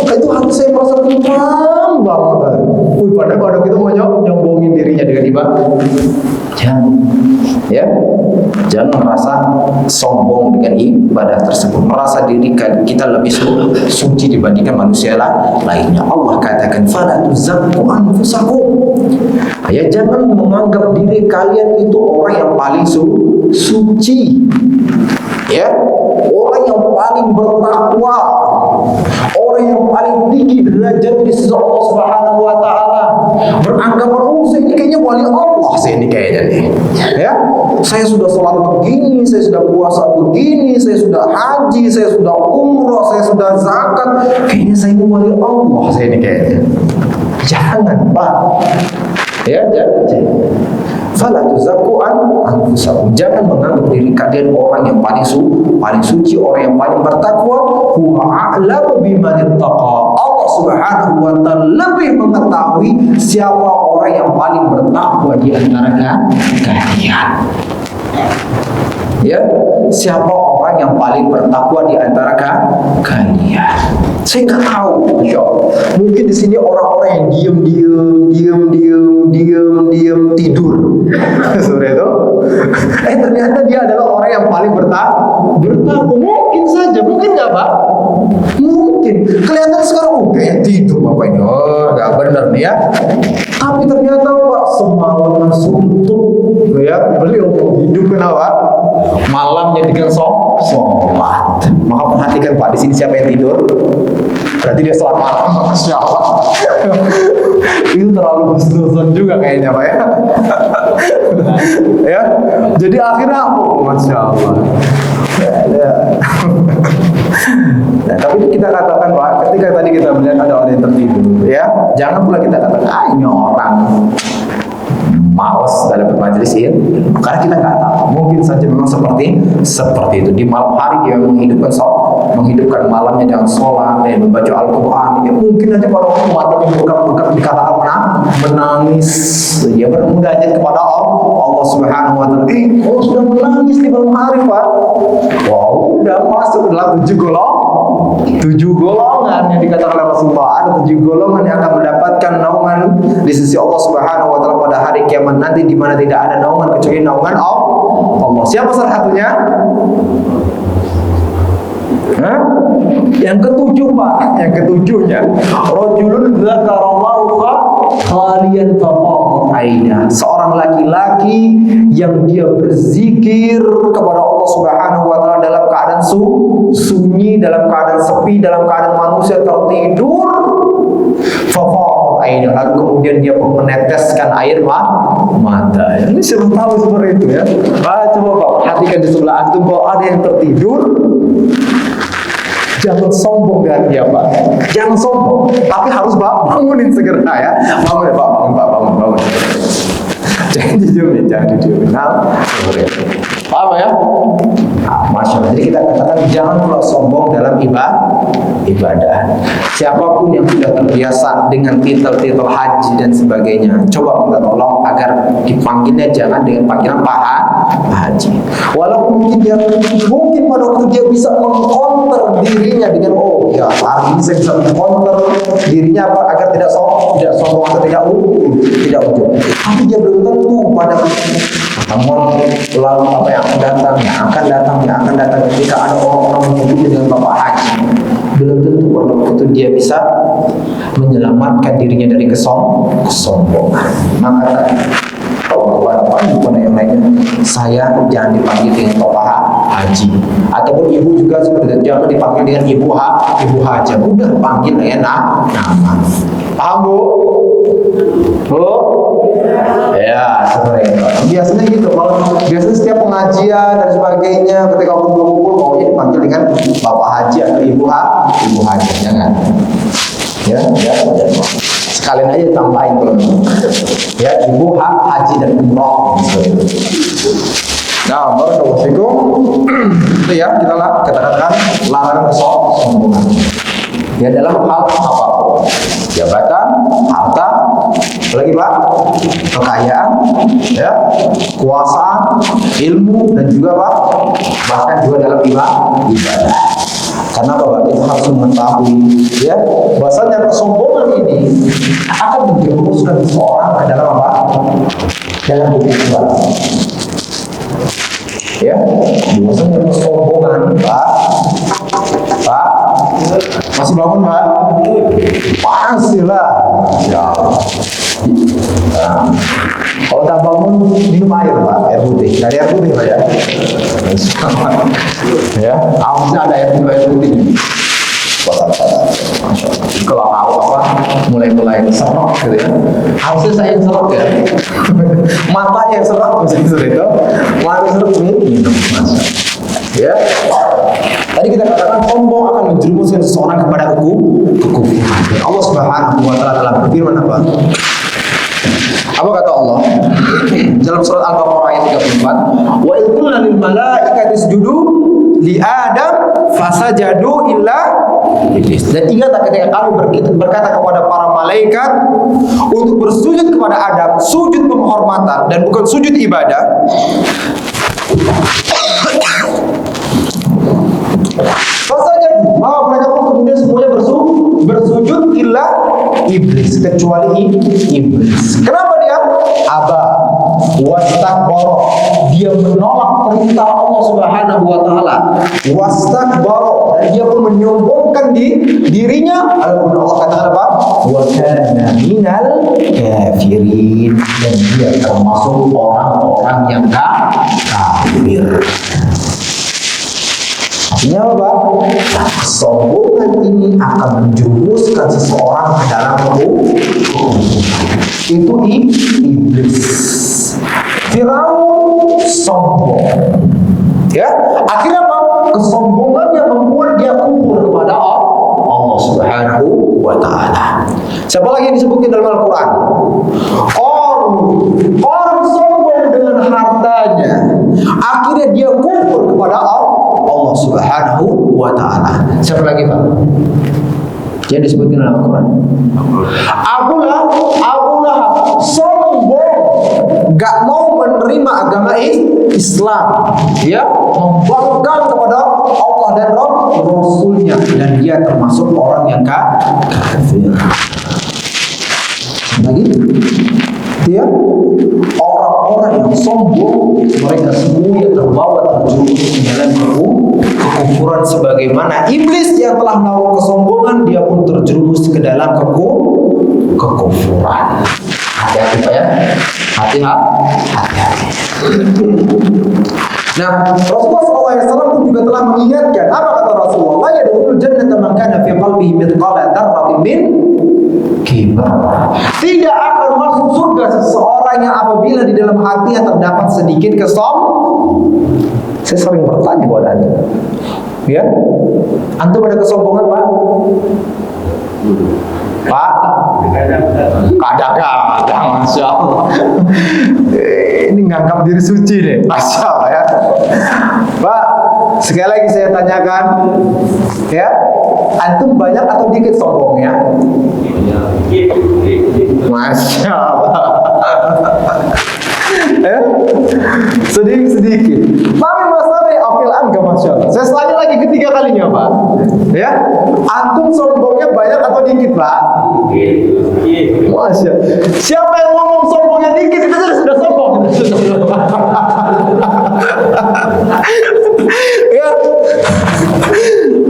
Itu hati saya merasa tenang banget. Padahal kita mau nyombongin dirinya dengan ibadah. Jangan merasa sombong dengan ibadah tersebut, merasa diri kita lebih suci dibandingkan manusia lainnya. Allah katakan, fala tuzakku anfusakum. Ya, jangan menganggap diri kalian itu orang yang paling suci. Ya, orang yang paling bertakwa, orang yang paling tinggi derajat di sisi Allah Subhanahu Wa Taala, beranggapan saya ini kayaknya wali Allah, saya ini kayaknya nih. Ya, saya sudah sholat begini, saya sudah puasa begini, saya sudah haji, saya sudah umroh, saya sudah zakat, kayaknya saya ini wali Allah, saya ini kayaknya. Jangan, Pak. Ya, jangan. Fala tuzakku anfusakum. Jangan menganggap diri kalian orang yang paling suci, orang yang paling bertakwa. Huwa a'lamu biman ittaqa. Allah Subhanahu wa Ta'ala lebih mengetahui siapa orang yang paling bertakwa di antara kalian. Ya, siapa orang yang paling bertakwa di antara kalian? Saya nggak tahu, Masya Allah. Mungkin di sini orang-orang yang diam tidur, sore itu. Ternyata dia adalah orang yang paling bertakwa. Mungkin saja, mungkin nggak, Pak? Mungkin. Kelihatan sekarang, kayak tidur Bapak ini. Nggak benar nih ya. Tapi ternyata Pak, semalaman suntuk, ya, beliau hidup kenapa? Malamnya dengan sholat. Maka perhatikan Pak, di sini siapa yang tidur? Berarti dia sholat malam. Masya Allah. Itu terlalu husnuzon juga kayaknya Pak ya. Ya, jadi akhirnya Masya Allah. Nah, tapi kita katakan Pak, ketika tadi kita melihat ada orang yang tertidur, ya, jangan pula kita katakan ini orang malas dalam bermajelis ini, karena kita nggak tahu, mungkin saja memang seperti itu. Di malam hari dia menghidupkan malamnya dengan sholat dan membaca Al-Quran. Ya, mungkin aja kalau matanya buka dikatakan menangis, dia bermunajat kepada Allah Subhanahu Wa Taala. Sudah menangis di malam hari Pak. Wow, udah masuk dalam 7 golongan yang dikatakan oleh Rasulullah. Ada 7 golongan yang akan mendapatkan naungan di sisi Allah Subhanahu Wa Taala pada hari kiamat nanti, di mana tidak ada naungan kecuali naungan Allah. Siapa salah satunya? Yang ketujuh Pak, yang ketujuhnya rajulun dzakarallahu khaliyan faqat aina. Seorang laki-laki yang dia berzikir kepada Allah Subhanahu wa Ta'ala dalam keadaan sunyi, dalam keadaan sepi, dalam keadaan manusia tertidur. Faqat aina, lalu kemudian dia pun meneteskan air mata. Ini siapa tahu seperti itu ya. Coba Pak, perhatikan di sebelah antum kalau ada yang tertidur, jangan sombong dengan dia Pak. Jangan sombong, tapi harus Pak bangunin segera ya. Bangun ya Pak, bangun. Jangan didiemin. Nah, paham ya? Masya Allah. Jadi kita katakan jangan pula sombong dalam ibadah. Siapapun yang sudah terbiasa dengan titel-titel haji dan sebagainya, coba kita tolong agar dipanggilnya jangan dengan panggilan Pak Haji. Walaupun mungkin pada waktu dia bisa mengkonter dirinya dengan hari ini saya bisa mengkonter dirinya agar tidak sombong atau tidak ujub. Tapi dia belum tentu pada pertemuan lalu apa yang akan datang ketika ada orang-orang menyebut dengan Bapak Haji, belum tentu pada waktu itu dia bisa menyelamatkan dirinya dari kesombongan. Maka kalau kepada yang lainnya, saya jangan dipanggil dengan Bapak Haji, ataupun ibu juga seperti itu, jangan dipanggil dengan ibu Haja, udah panggil dengan nama. Paham Bu? Ya, seperti itu. Biasanya gitu. Kalau biasanya setiap pengajian dan sebagainya, ketika kumpul-kumpul maunya dipanggil dengan Bapak Haji atau Ibu Haji, jangan. Ya. Sekalian aja tambahin kalau ya, Ibu Haji dan Umroh. Nah, barakallahu fikum. Itu ya, kita katakan larangan kesombongan. Ya, dalam hal apapun, jabatan, harta, lagi Pak, kekayaan, ya, kuasa, ilmu, dan juga Pak, bahkan juga dalam ibadah. Karena Bapak kita harus mengetahui, ya, bahasanya kesombongan ini akan menjerumuskan seseorang ke dalam apa? Dalam kekufuran. Ya, bahasanya kesombongan, Pak, masih bangun Pak? Pastilah. Ya. Nah, kalau tak bangun minum air Pak, air putih. Dari air putih Pak ya. Ya, harusnya ada air putih. Masya Allah. Kalau apa mulai serok gitu ya. Harusnya saya yang serok ya. Matanya yang serok misalnya itu. Mata serok minum. Ya. Tadi kita katakan sombong akan menjerumuskan seseorang kepada kekufuran. Allah Subhanahu wa taala telah berfirman apa? Apa kata Allah? Dalam surat Al-Baqarah ayat 34, "Wa idh qulna lil malaikati isjudu li Adam fasajadu illa iblis." Dan ingat ketika kami berkata kepada para malaikat untuk bersujud kepada Adam, sujud penghormatan dan bukan sujud ibadah. Fasajadu, maka mereka pun kemudian semuanya bersujud illa iblis, kecuali iblis. Kenapa dia? Aba wastakbara, dia menolak perintah Allah Subhanahu wa taala. Wastakbara, dan dia pun menyombongkan dirinya. Lalu Allah katakan apa? Wa kana minal kafirin, dan dia termasuk orang-orang yang kafir. Artinya apa? Nah, kesombongan ini akan menjerumuskan seseorang ke dalam kekufuran. Itu iblis. Firaun sombong. Ya, akhirnya apa? Kesombongannya membuat dia kufur kepada Allah Subhanahu wa taala. Siapa lagi yang disebutkan dalam Al-Qur'an? Orang sombong dengan hartanya, akhirnya dia kufur kepada Allah Subhanahu wa taala. Siapa lagi Pak? Yang disebutkan dalam Al-Quran. Abu Lahab sombong, gak mau menerima agama Islam, ya, membangkang kepada Allah dan Rasulnya, dan dia termasuk orang yang kafir. Lagi, dia orang-orang yang sombong, mereka semua terbawa terjerumus ke dalam kekufuran, sebagaimana iblis yang telah melakukan kesombongan, dia pun terjerumus ke dalam kekufuran. Hati-hati Pak ya, hati-hati. Nah, Rasulullah SAW pun juga telah mengingatkan. Apa kata Rasulullah? La yadkhulul jannata man kana fi qalbihi mithqala dzarratin min kibar. Tidak akan masuk surga seseorang yang apabila di dalam hatinya terdapat sedikit Saya sering bertanya kepada Anda, ya, antum ada kesombongan, Pak? Pak, kadang-kadang, Masya Allah. Ini nganggap diri suci deh, Masya Allah ya. Pak, sekali lagi saya tanyakan, ya, antum banyak atau dikit sombongnya? Masya Allah. Sedikit. Tapi masalahnya enggak, Masya Allah. Saya selanjutnya lagi ketiga kalinya, Pak. Ya, antum sombongnya banyak atau dikit, Pak? Masya Allah. Siapa yang ngomong sombongnya dikit itu sudah sombong.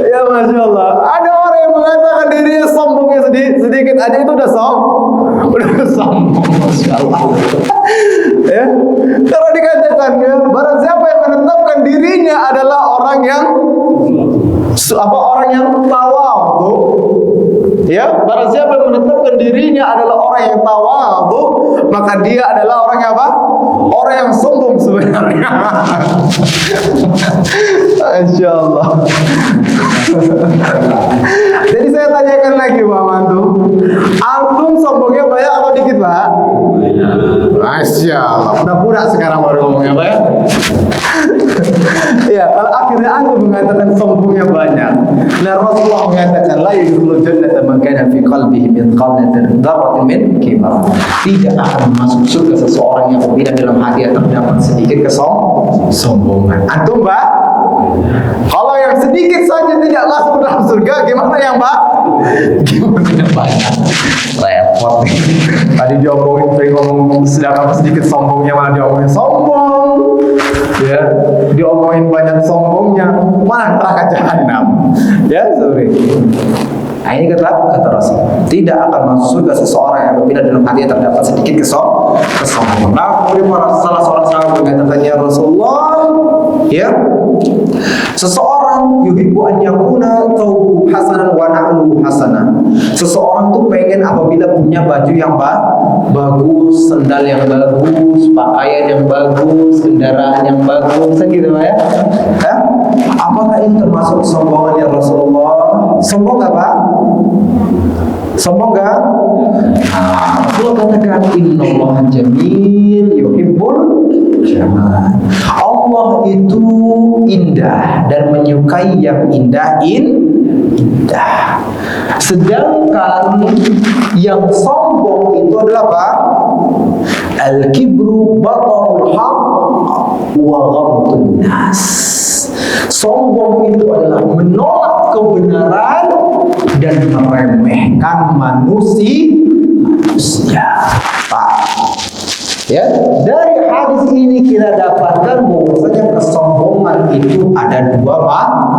Ya, Masya Allah. Ada orang yang mengatakan dirinya sombongnya sedikit aja itu udah sombong. Masya Allah. Ya, kalau dikatakan ya, barang siapa yang menetapkan dirinya adalah orang yang tawadhu, ya, barang siapa yang menetapkan dirinya adalah orang yang tawadhu, maka dia adalah orang yang apa? Orang yang sombong sebenarnya. Masya Allah. Jadi saya tanyakan lagi, Pak Mantu, antum sombongnya banyak atau dikit, Pak? Masya Allah. Udah sekarang baru ngomongnya, Pak ya. Ya, kalau akhirnya antum mengatakan sombongnya banyak, nah Rasulullah mengatakan la yadkhulul jannata man kana fi qalbihi mithqala dzarratin min kibar. Tidak akan masuk surga seseorang yang apabila dalam hati terdapat sedikit kesombongan. Antum, Pak? Kalau yang sedikit saja tidak masuk dalam surga, gimana yang Gimana yang banyak? Repot nih. Tadi ngomong sedang sedikit sombongnya, malah diomongin sombong. Ya, diomongin banyak sombongnya, mana neraka jahanam. Ya, sorry. Nah, ini kata Rasul, tidak akan masuk surga seseorang yang apabila dalam hatinya terdapat sedikit kesombongan. Nah, kemudian salah seorang sahabat mengatakan, ya Rasulullah, ya, seseorang yuhibbu an yakuna thawbuhu hasanan wa na'luhu hasanah. Seseorang tuh pengen apabila punya baju yang bagus, sendal yang bagus, pakaian yang bagus, kendaraan yang bagus, gitu ya. Apakah ini termasuk sombongan ya Rasulullah? Sombong nggak, Pak? Sombong nggak? Rasulullah katakan, innallaha jamil yuhibbul jamal. Allah itu indah dan menyukai yang indah. Sedangkan yang sombong itu adalah apa? Al-kibru batarul haq wa ghamtun nas. Sombong itu adalah menolak kebenaran dan meremehkan manusia. Pak, ya, dari hadis ini kita dapatkan bahwasanya kesombongan itu ada dua macam.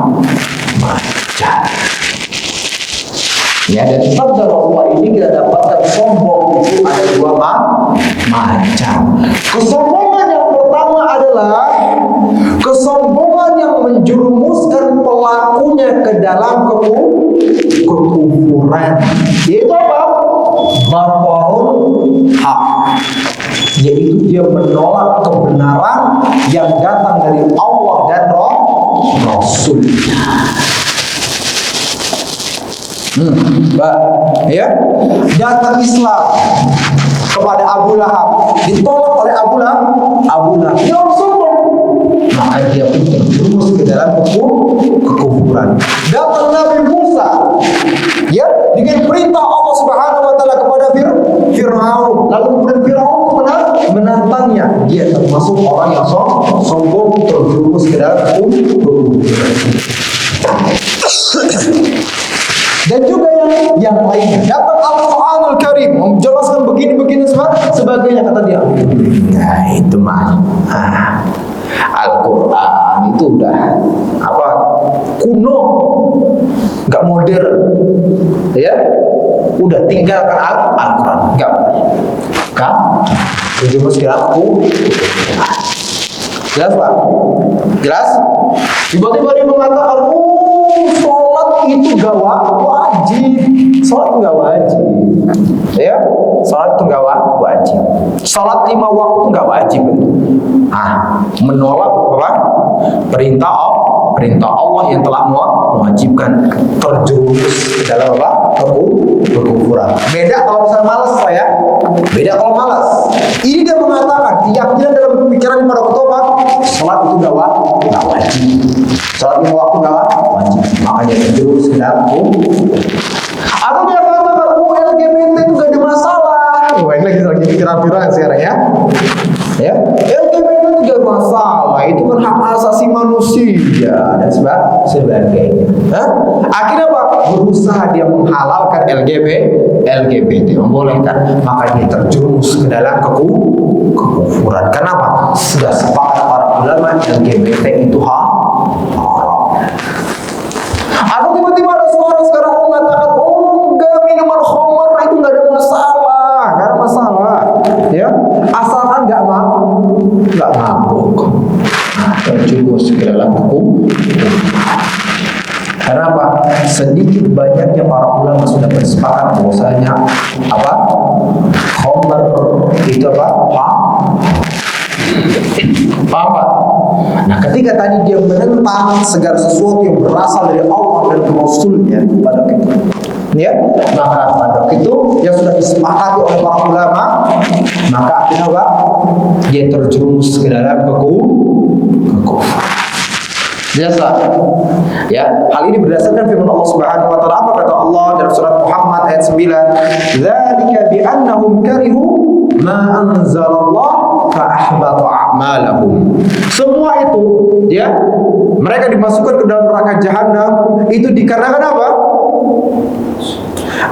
Ya, dan sabda Rasulullah ini kita dapatkan sombong itu ada dua macam. Kesombongan yang pertama adalah kesombongan yang menjerumuskan pelakunya ke dalam kekufuran. Yaitu apa? Batarul haq. Yaitu dia menolak kebenaran yang datang dari Allah dan Rasulnya. Ya, datang Islam kepada Abu Lahab, ditolak oleh Abu Lahab. Dia orang sombong, maka dia pun terjerumus ke dalam kekufuran. Datang Nabi Musa, ya, dengan perintah Allah Subhanahu wa taala kepada Fir'aun. Lalu kemudian Fir'aun menantangnya. Dia termasuk orang yang sombong, terjerumus ke dalam kekufuran. Dan juga yang lainnya. Datang Al-Quranul Karim menjelaskan begini sebagainya, kata dia. Nah, itu Al-Quran itu udah kuno, nggak modern, ya. Udah tinggalkan Al-Quran, nggak terjerumus ke dalam jelas, Pak? Jelas? Tiba-tiba dia mengatakan, sholat itu gak wajib. Sholat gak wajib. Ya, sholat itu gak wajib. Sholat 5 waktu gak wajib. Menolak apa? Perintah Allah yang telah mewajibkan, terjerumus ke dalam apa? Kekufuran. Beda kalau misalnya malas ya. Beda kalau malas. Ini dia mengatakan keyakinan dalam pemikiran para ulama, sholat itu gak wajib. Sholat 5 waktu gak wajib. Makanya terjerumus ke dalam atau dia katakan LGBT itu gak ada masalah. Ini lagi pikiran-pikiran sekarang ya. Ya, LGBT itu gak masalah, itu kan hak asasi manusia dan sebagainya. Akhirnya apa? Berusaha dia menghalalkan LGBT, membolehkan, maka dia terjerumus ke dalam kekufuran. Kenapa? Sudah sepakat para ulama LGBT itu haram. Atau tiba-tiba ada suara sekarang mengatakan, enggak, minuman khamar itu gak ada masalah, ya, asalkan gak mabuk. Terjerumus ke dalam kekufuran. Karena apa? Sedikit banyaknya para ulama sudah bersepakat bahwasanya apa? Khamar itu apa? Apa? Nah, ketika tadi dia menentang segala sesuatu yang berasal dari Allah dan Rasulnya pada kita, ya, maka pada itu yang sudah disepakati oleh para ulama, maka akhirnya apa? Dia terjerumus ke dalam kekufuran. Biasa. Ya, hal ini berdasarkan firman Allah Subhanahu wa taala. Apa kata Allah dalam surat Muhammad ayat 9? Dzalika bi annahum karihu ma anzalallah fa ahbata a'malahum. Semua itu, ya, mereka dimasukkan ke dalam neraka jahanam itu dikarenakan apa?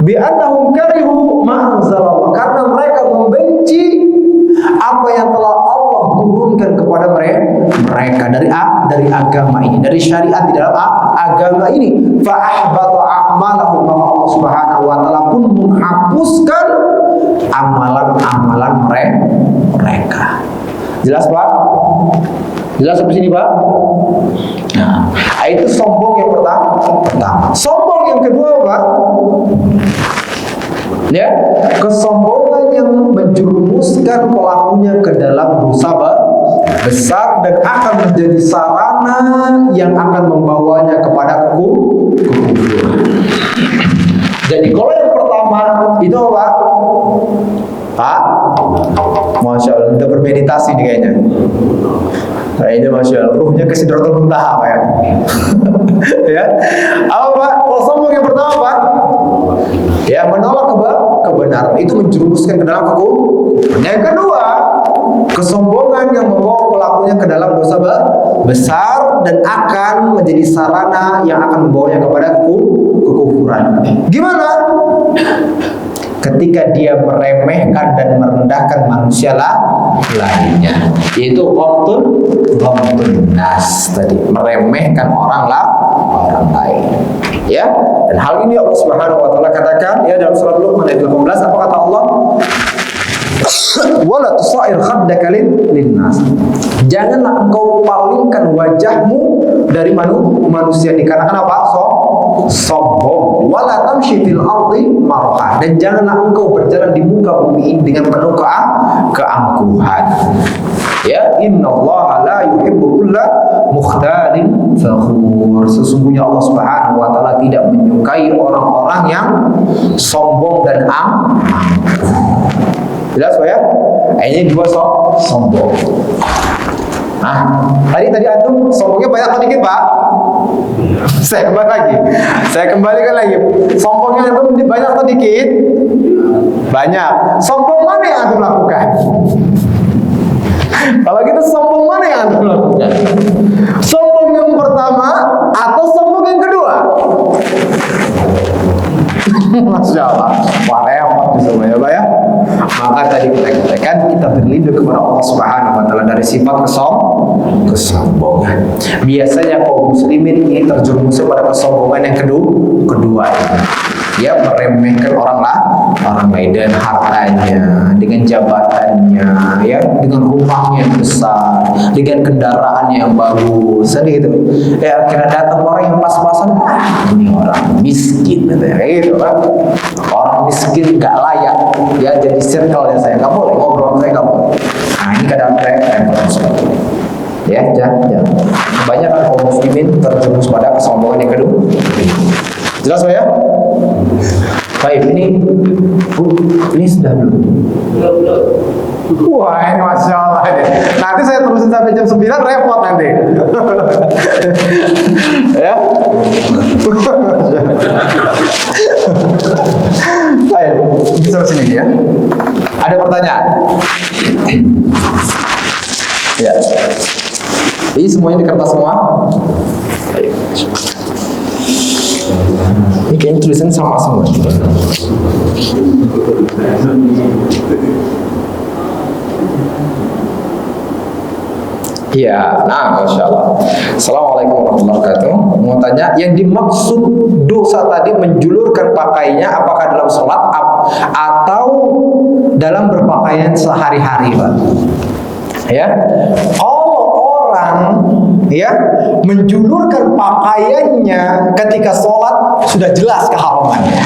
Bi annahum karihu ma anzalallah, karena mereka membenci apa yang telah Allah turunkan kepada mereka dari agama ini, dari syariat di dalam agama ini. Fa ahbata a'malahum, maka Allah Subhanahu wa taala pun menghapuskan amalan-amalan mereka. Jelas, Pak? Jelas sampai sini, Pak? Nah, itu sombong yang pertama. Sombong yang kedua, Pak? Ya, kesombongan yang menjerumuskan pelakunya ke dalam dosa besar dan akan menjadi sarana yang akan membawanya kepada kekufuran. Jadi kalau yang pertama itu apa? Pak, Masya Allah, kita bermeditasi nih kayaknya. Nah, ini Masya Allah, ruhnya ke Sidratul Muntaha, Pak ya. Ya, apa Pak? Kalau sombong yang pertama, Pak, ya, menolak kebenaran itu menjerumuskan ke dalam kekufuran. Yang kedua, kesombongan yang membawa pelakunya ke dalam dosa besar dan akan menjadi sarana yang akan membawanya kepada kekufuran. Gimana? Ketika dia meremehkan dan merendahkan manusia lainnya, yaitu ghamtun nas tadi, meremehkan orang lain. Ya, dan hal ini Allah Subhanahu wa taala katakan ya dalam surat Luqman ayat 18, apa kata Allah? Wala tusair khaddaka linnas. Janganlah engkau palingkan wajahmu dari manusia dikarenakan apa? Sombong. Wala tamshi fil ardi marha. Dan janganlah engkau berjalan di muka bumi ini dengan penuh keangkuhan. Ya, innallaha la yuhibbu kulla mukhtalin fakhur. Sesungguhnya Allah Subhanahu wa taala tidak menyukai orang-orang yang sombong dan angkuh. Jelas Pak ya? Ini dua sombong. Nah, tadi antum sombongnya banyak atau dikit, Pak? Saya kembalikan lagi. Sombongnya antum banyak atau dikit? Banyak. Sombong mana yang antum lakukan? Kalau gitu sombong mana yang antum lakukan? Sombong yang pertama atau sombong yang kedua? Masya Allah, wah repot semuanya, Pak ya. Maka tadi kita katakan kita berlindung kepada Allah Subhanahu wa taala dari sifat kesombongan. Biasanya kaum muslimin ini terjerumus pada kesombongan yang kedua ini. Dia meremehkan orang lain dan hartanya dengan dengan jabatannya, ya, dengan rumahnya yang besar, dengan kendaraannya yang bagus, jadi gitu. Ya akhirnya datang orang yang pas-pasan, ini orang miskin, kayak gitu kan. Orang miskin nggak layak, ya jadi circle ya saya, nggak boleh ngobrol saya nggak boleh. Nah ini kadang-kadang repot seperti ini. Ya, jangan. Banyak kan kaum muslimin terjerumus pada kesombongan yang kedua. Jelas ya? Baik, ini sudah belum? Wah, ini Masya Allah ini. Nanti saya terusin sampai jam 9, repot nanti. Ya. Baik, bisa sini ya. Ada pertanyaan? Ya. Ini semuanya di kertas semua. Ini kayaknya tulisan sama semua. Iya, nah, Masya Allah. Assalamualaikum warahmatullahi wabarakatuh. Mau tanya, yang dimaksud dosa tadi menjulurkan pakaiannya, apakah dalam sholat atau dalam berpakaian sehari-hari, Pak? Ya, orang ya menjulurkan pakaiannya ketika sholat sudah jelas keharamannya.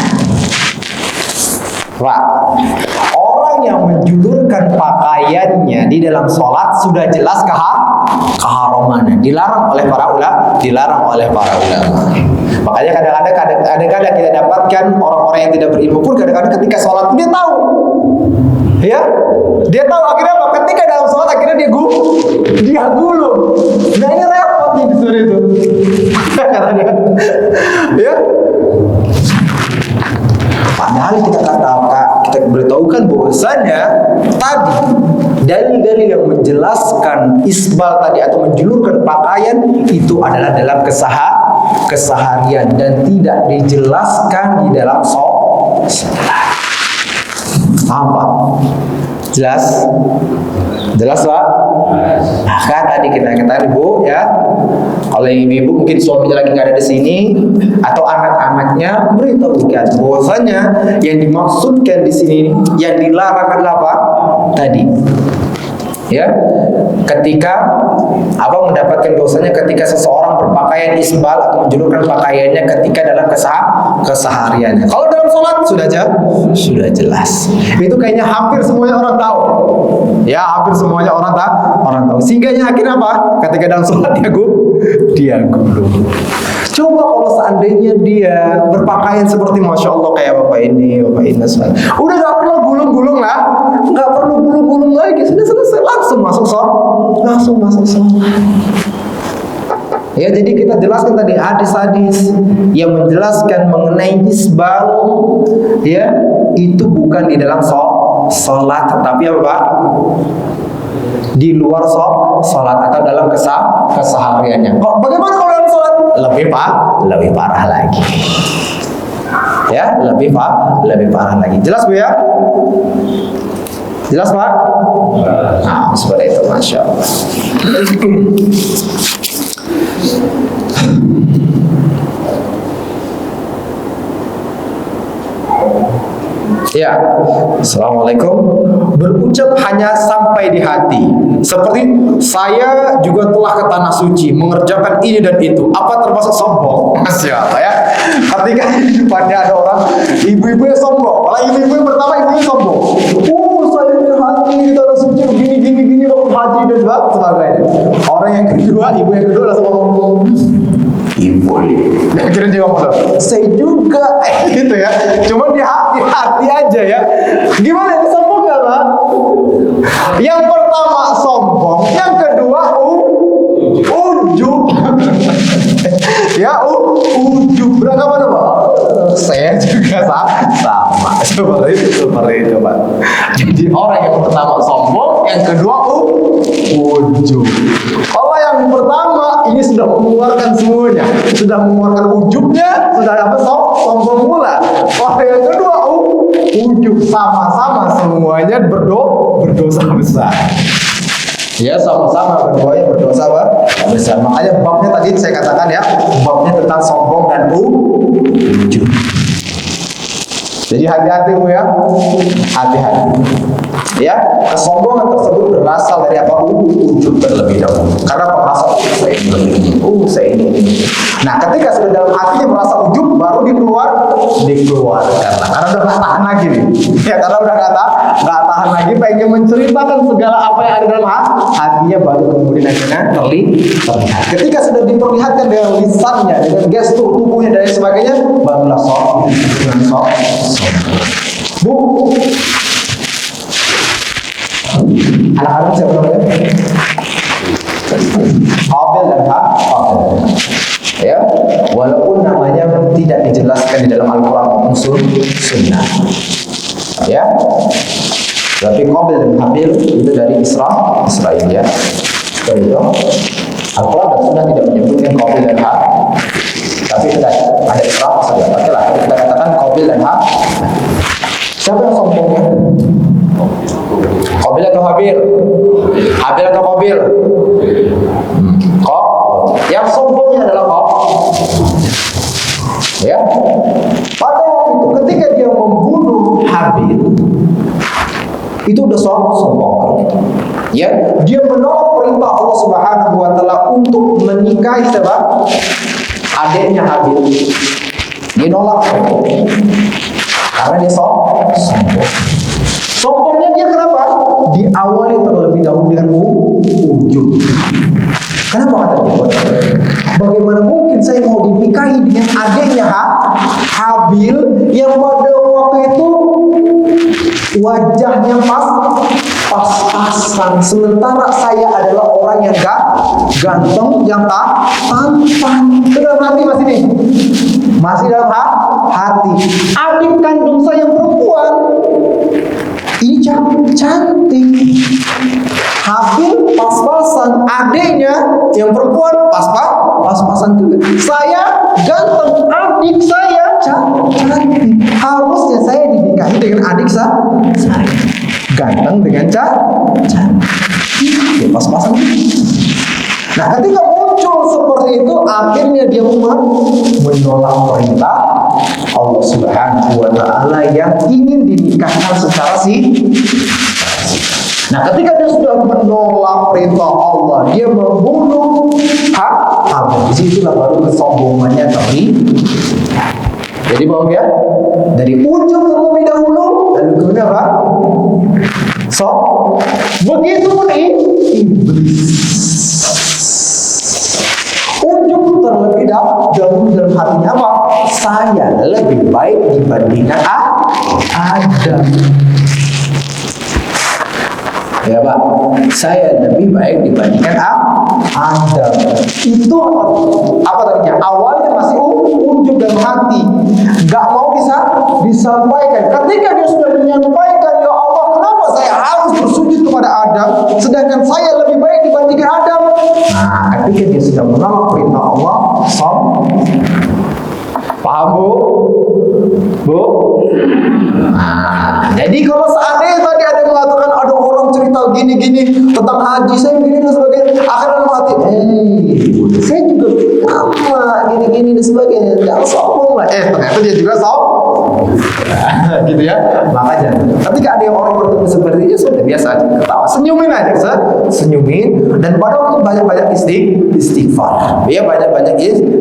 Pak, orang yang menjulurkan pakaiannya di dalam sholat sudah jelas keharamannya, dilarang oleh para ulama. Makanya kadang-kadang kita dapatkan orang-orang yang tidak berilmu pun kadang-kadang ketika sholat dia tahu, ya, dia tahu akhirnya apa? Ketika dalam sholat akhirnya dia gulung. Nah ini repot nih disuruh itu. Karena ya. Padahal kita beritahukan bahwasanya tadi dalil-dalil yang menjelaskan isbal tadi atau menjulurkan pakaian itu adalah dalam keseharian dan tidak dijelaskan di dalam sholat. Apa? Jelas? Jelas Pak? Nah kan tadi kita katakan Ibu ya, kalau ibu mungkin suaminya lagi nggak ada di sini atau anak-anaknya, beritahukan bahwasanya yang dimaksudkan di sini yang dilarang adalah apa? Tadi ya, ketika mendapatkan dosanya ketika seseorang berpakaian isbal atau menjulurkan pakaiannya ketika dalam kesehariannya. Kalau dalam sholat sudah jelas. Itu kayaknya hampir semuanya orang tahu. Ya, hampir semuanya orang tahu. Singgahnya akhirnya apa? Ketika dalam sholat dia gulung. Coba kalau seandainya dia berpakaian seperti Masya Allah kayak Bapak ini udah gak perlu gulung-gulung lah, gak perlu gulung-gulung lagi, sudah selesai, langsung masuk sholat. Ya, jadi kita jelaskan tadi hadis-hadis yang menjelaskan mengenai isbal, ya, itu bukan di dalam sholat, tetapi apa? Di luar sholat atau dalam kesehariannya. Kok bagaimana kalau dalam sholat? Lebih parah lagi. Ya, lebih parah lagi. Jelas Bu ya? Jelas Pak? Nah, seperti itu, Masya Allah. Ya, Assalamualaikum. Berucap hanya sampai di hati, seperti saya juga telah ke tanah suci mengerjakan ini dan itu. Apa termasuk sombong? Masya Allah ya. Ketika di depannya ada orang ibu-ibu yang sombong, malah ibu-ibu yang pertama ibunya sombong. Saya di hati di tanah suci gini waktu haji dan sebagainya. Orang yang kedua, ibu yang kedua langsung ngomong, ibu akhirnya dia ngomong, saya juga gitu ya, cuma di hati aja ya. Gimana ini sombong gak Pak? Yang pertama sombong, yang kedua ujub. Ya ujub berapa mana Pak? Saya juga sama seperti itu Pak. Jadi orang yang pertama sombong, yang kedua ujub. Kalau yang pertama ini sudah mengeluarkan semuanya, sudah mengeluarkan ujubnya, sudah sombong mula. Kalau yang kedua ujub, sama-sama semuanya berdosa besar. Ya, sama-sama berdosa besar. Makanya babnya tadi saya katakan ya, babnya tentang sombong dan ujub. Jadi hati-hati Bu ya, hati-hati. Ya, kesombongan tersebut berasal dari apa? Ujub terlebih dahulu. Karena merasa saya ini, saya ini. Nah, ketika sudah dalam hatinya merasa ujub, baru dikeluarkan. Karena udah nggak tahan lagi nih. Ya, karena udah nggak tahan lagi, pengen menceritakan segala apa yang ada dalam hatinya, baru kemudian akhirnya terlihat. Ketika sudah diperlihatkan dengan lisannya, dengan gestur tubuhnya dan sebagainya, barulah sok. Bu, anak-anak siapa namanya? Qabil dan Habil. Ya, walaupun namanya tidak dijelaskan di dalam Al-Quran maupun Sunnah. Ya, tapi Qabil dan Habil itu dari Israel ya. Seperti itu. Al-Quran dan Sunnah tidak menyebutkan Qabil dan Habil. Tapi kita ada Israel saja. Oke lah, kita katakan Qabil dan Habil. Siapa yang sombongnya? Qabil atau Habil? Habil atau Qabil? Yang sombongnya adalah ya. Pada waktu itu ketika dia membunuh Habil, itu udah sombong. Ya, dia menolak perintah Allah Subhanahu wa taala untuk menikahi siapa? Adiknya Habil. Dia nolak karena dia sombong. Sombongnya dia kenapa? Diawali terlebih dahulu dengan ujub. Kenapa kata dia? Bagaimana mungkin saya mau dinikahi dengan adiknya Habil yang pada waktu itu wajahnya pas-pasan, sementara saya adalah orang yang ganteng, yang tampan. Dalam hati masih dalam hati. Adik kandung saya yang perempuan ini cantik. Habil pas-pasan, adiknya yang perempuan pas-pasan juga. Saya ganteng, adik saya cantik. Harusnya saya dinikahi dengan adik saya. Ganteng dengan cantik. Ya pas-pasan. Nah, ketika muncul seperti itu, akhirnya dia menolak perintah Allah Subhanahu wa taala yang ingin dinikahkan secara Nah, ketika dia sudah menolak perintah Allah, dia membunuh Habil. Disitulah baru kesombongannya terlihat. Jadi bahwa ya, dari ujung terlebih dahulu, lalu kemudian apa? Begitu pun iblis. Ujung terlebih dahulu dalam hatinya apa? Saya lebih baik dibandingkan Adam. Ya Pak, saya lebih baik dibandingkan Adam. Itu apa tadinya? Awalnya masih ujub dalam hati, nggak mau disampaikan. Ketika dia sudah menyampaikan, ya Allah, kenapa saya harus bersujud kepada Adam, sedangkan saya lebih baik dibandingkan Adam? Nah, ketika dia sudah menolak perintah Allah, paham Bu? Nah, jadi kalau seandainya tadi ada yang mengatakan ada orang cerita gini-gini tentang haji, saya begini dan sebagainya, akhirnya dalam hati, saya juga sama gini-gini dan sebagainya, jangan sombong lah. Ternyata dia juga sombong. Gitu ya. Makanya ketika ada yang orang bertemu seperti itu, sudah biasa aja, ketawa, senyumin aja, senyumin, dan pada waktu banyak-banyak istighfar. Ya, banyak-banyak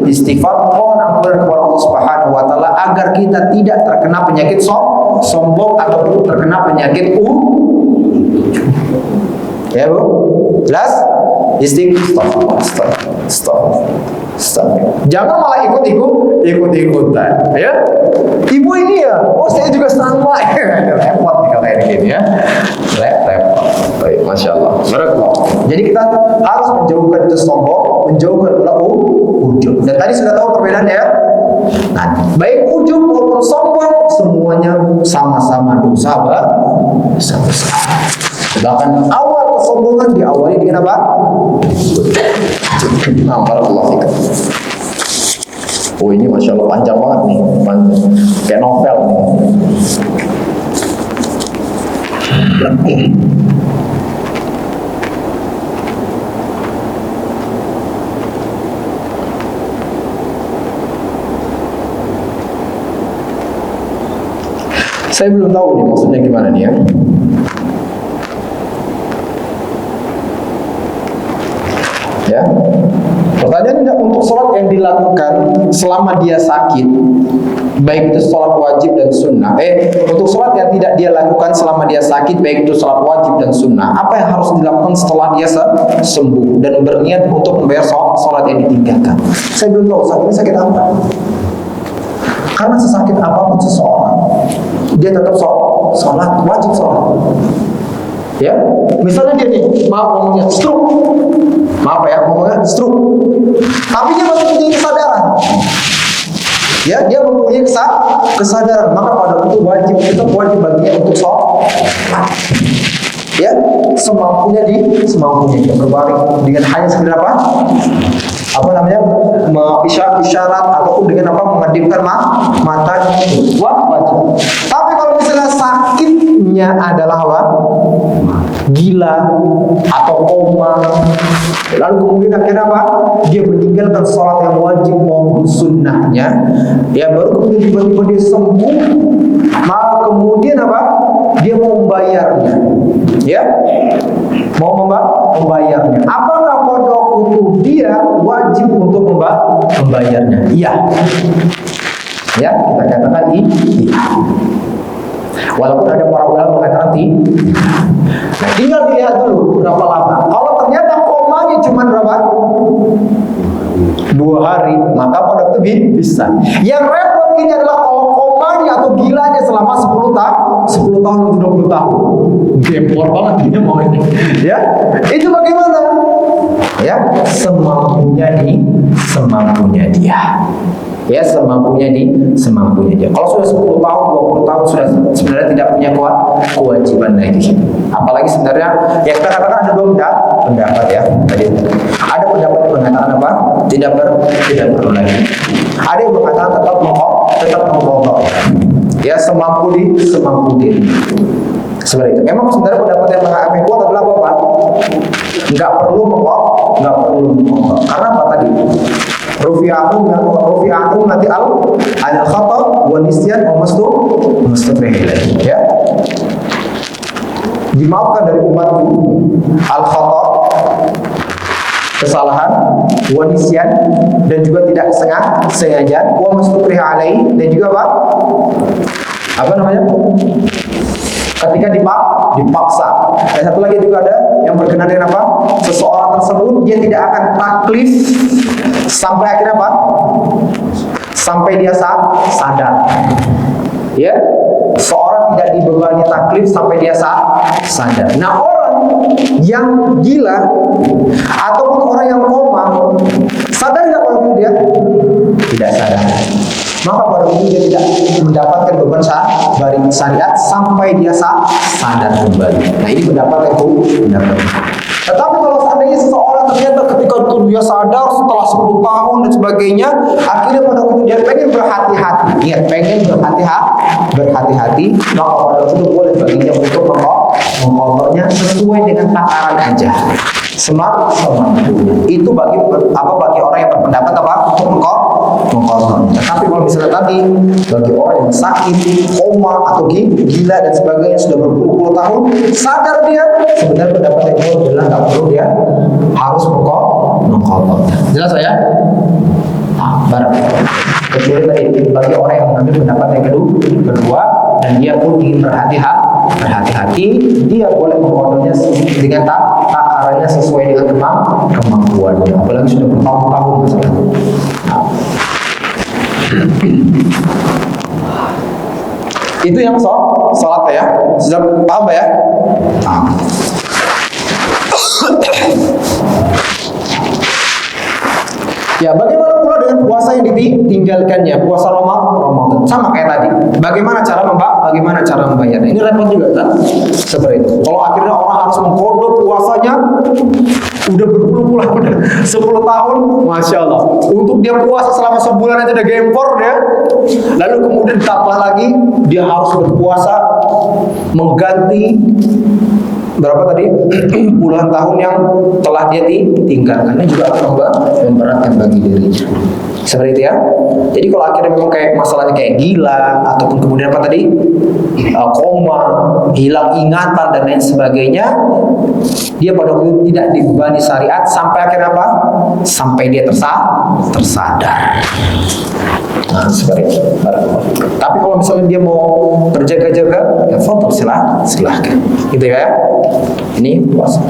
istighfar, mohon ampunan kepada Allah Subhanahu wa taala agar kita tidak terkena penyakit sombong ataupun terkena penyakit ya Bu, jelas? Stop. Jangan malah ikut-ikutan, ya. Ibu ini ya, saya juga sama. Repot nih kalau kayak gini ya. Repot. Baik, Masya Allah. Jadi kita harus menjauhkan itu sombong, menjauhkan pula ujub. Dan tadi sudah tahu perbedaannya ya. Nah, baik ujub maupun sombong semuanya sama-sama dosa besar. Bahkan awal kesombongan diawali dengan apa? Barakallahu fikum. Oh, ini Masya Allah panjang banget nih, kayak novel nih. Saya belum tahu nih maksudnya gimana nih ya. Ya, pertanyaannya untuk sholat yang dilakukan selama dia sakit, baik itu sholat wajib dan sunnah. Untuk sholat yang tidak dia lakukan selama dia sakit, baik itu sholat wajib dan sunnah, apa yang harus dilakukan setelah dia sembuh dan berniat untuk membayar sholat yang ditinggalkan? Saya belum tahu sakitnya sakit apa. Karena sesakit apapun seseorang, dia tetap sholat, wajib sholat. Ya, misalnya dia nih, ngomongnya stroke, ngomongnya stroke, tapi dia masih punya kesadaran. Ya, dia mempunyai kesadaran, maka pada itu tetap wajib baginya untuk sholat. Ya, semampunya dia berbaring dengan hanya sekedar isyarat ataupun dengan mengedipkan mata, wajib. Tapi kalau misalnya sakitnya adalah gila atau koma, lalu kemudian akhirnya dia meninggalkan sholat yang wajib maupun sunnahnya, ya baru kemudian tiba-tiba dia sembuh, maka kemudian dia mau membayarnya, ya mau membayarnya. Apakah pada waktu dia wajib untuk membayarnya? Iya. Ya, kita katakan iya. Walaupun ada para ulama mengatakan tidak. Nah, tinggal dilihat dulu berapa lama. Kalau ternyata komanya cuma berapa? 2 hari, maka pada itu bisa. Yang repot ini adalah kalau komanya atau gilanya selama 10 tahun atau 20 tahun. Gempor banget dia mau ini. Ya, itu bagaimana? Ya, semampunya dia. Ya, semampunya dia. Kalau sudah 10 tahun, 20 tahun sudah sebenarnya tidak punya kewajiban lagi. Apalagi sebenarnya ya kita katakan ada 2 pendapat ya. Tadi ada pendapat yang mengatakan tidak perlu lagi. Ada yang mengatakan tetap mengqadha. Ya, semampu diri. Seperti itu. Memang sebenarnya pendapat yang agak kuat adalah apa? Enggak perlu mengqadha. Karena apa tadi? Rufi'atun nanti al-khata wa nisyan wa mustabrihilai. Ya, dimaafkan dari umatku al-khata, kesalahan, wa nisyan, dan juga tidak sengaja, wa mustabrihilai, dan juga apa namanya? Ketika dipaksa. Dan satu lagi juga ada yang berkenaan dengan seseorang tersebut dia tidak akan taklif sampai akhirnya sampai dia sadar. Ya, seorang tidak dibebani taklif sampai dia sadar. Nah, orang yang gila ataupun orang yang koma sadar nggak kalau dia tidak sadar, maka pada waktu dia tidak mendapatkan beban syariat sampai dia sadar kembali. Nah, ini pendapat yang pendapat. Tetapi kalau seandainya seseorang ternyata ketika itu dia sadar setelah 10 tahun dan sebagainya, akhirnya pada waktu dia pengen berhati-hati, maka pada waktu itu boleh baginya untuk mengqadhanya sesuai dengan takaran aja. Semampunya. Itu bagi orang yang berpendapat untuk mengqadhanya. Tapi kalau misalnya tadi bagi orang yang sakit, koma atau gila dan sebagainya sudah berpuluh-puluh tahun, sadar dia, sebenarnya pendapat yang bilang nggak perlu dia harus mengqadhanya. Jelas ya? Kecuali tadi bagi orang yang mengambil pendapat yang kedua dan dia pun ingin berhati-hati, dia boleh mengqadhanya dengan takarannya sesuai dengan kemampuannya. Apalagi sudah bertahun-tahun misalnya. Itu yang sholat ya. Sudah paham ya? Ya, bagaimana pula dengan puasa yang ditinggalkannya, puasa Ramadan? Sama kayak tadi. Bagaimana cara membayarnya? Ini repot juga kan? Seperti itu. Kalau akhirnya orang harus mengqadha puasanya udah berpuluh-puluh, udah 10 tahun, Masya Allah. Untuk dia puasa selama sebulan aja udah gempor dia. Lalu kemudian tambah lagi dia harus berpuasa mengganti berapa tadi puluhan tahun yang telah dia tinggalkan, ini juga akan memberatkan bagi dirinya. Seperti itu ya. Jadi kalau akhirnya memang kayak masalahnya kayak gila ataupun kemudian apa tadi koma, hilang ingatan dan lain sebagainya, dia pada waktu itu tidak dibebani syariat sampai akhirnya apa? Sampai dia tersadar. Nah, seperti itu. Tapi kalau misalnya dia mau berjaga-jaga, ya fadhil, silahkan. Gitu ya. Ini puasa.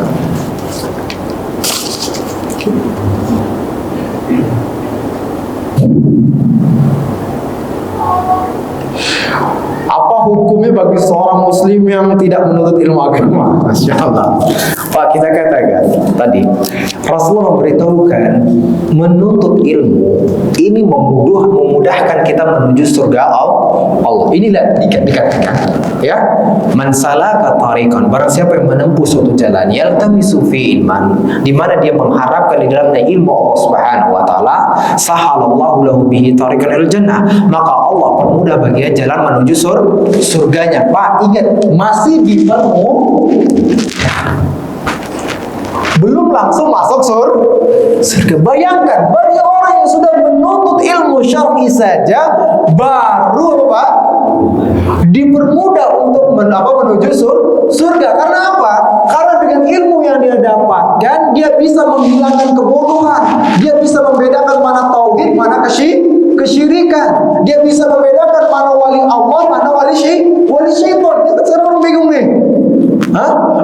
Apa hukumnya bagi seorang muslim yang tidak menuntut ilmu agama? Masya Allah. Pak, kita katakan tadi Rasulullah memberitahukan menuntut ilmu ini memudahkan kita menuju surga Allah. Inilah dikatakan ya, man salaka tariqan, barang siapa yang menempuh suatu jalan yaltamisu fi ilman, di mana dia mengharapkan di dalamnya ilmu Allah Subhanahu wa taala, sahalallahu lahu bihi tariqan ilal jannah, maka Allah permudah baginya jalan menuju surganya. Pak, ingat masih di belum langsung masuk surga. Bayangkan bagi orang yang sudah menuntut ilmu syar'i saja baru Pak dipermudah untuk menuju surga. Karena apa? Karena dengan ilmu yang dia dapatkan, dia bisa menghilangkan kebodohan, dia bisa membedakan mana tauhid, mana kesyirikan, dia bisa membedakan mana wali Allah, mana wali syaitan. Itu sekarang bingung nih.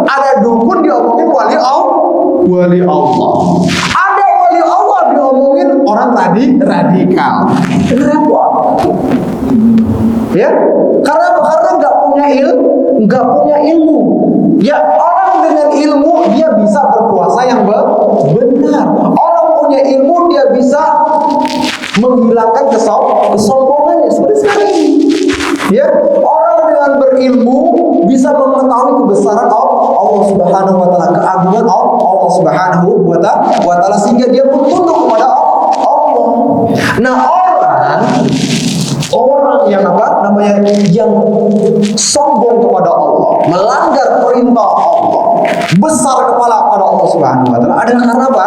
Ada dukun diomongin wali Allah. Ada wali Allah diomongin orang radikal. Repot. Ya, karena apa? Karena nggak punya ilmu. Ya, orang dengan ilmu dia bisa berpuasa yang benar. Orang punya ilmu dia bisa menghilangkan kesombongannya seperti sekarang ini. Ya, orang dengan berilmu bisa mengetahui kebesaran Allah Subhanahu wa taala, keagungan Allah Subhanahu wa taala, sehingga dia pun tunduk kepada Allah. Nah, orang yang yang sombong kepada Allah, melanggar perintah Allah, besar kepala kepada Allah Subhanahu wa taala adalah karena apa?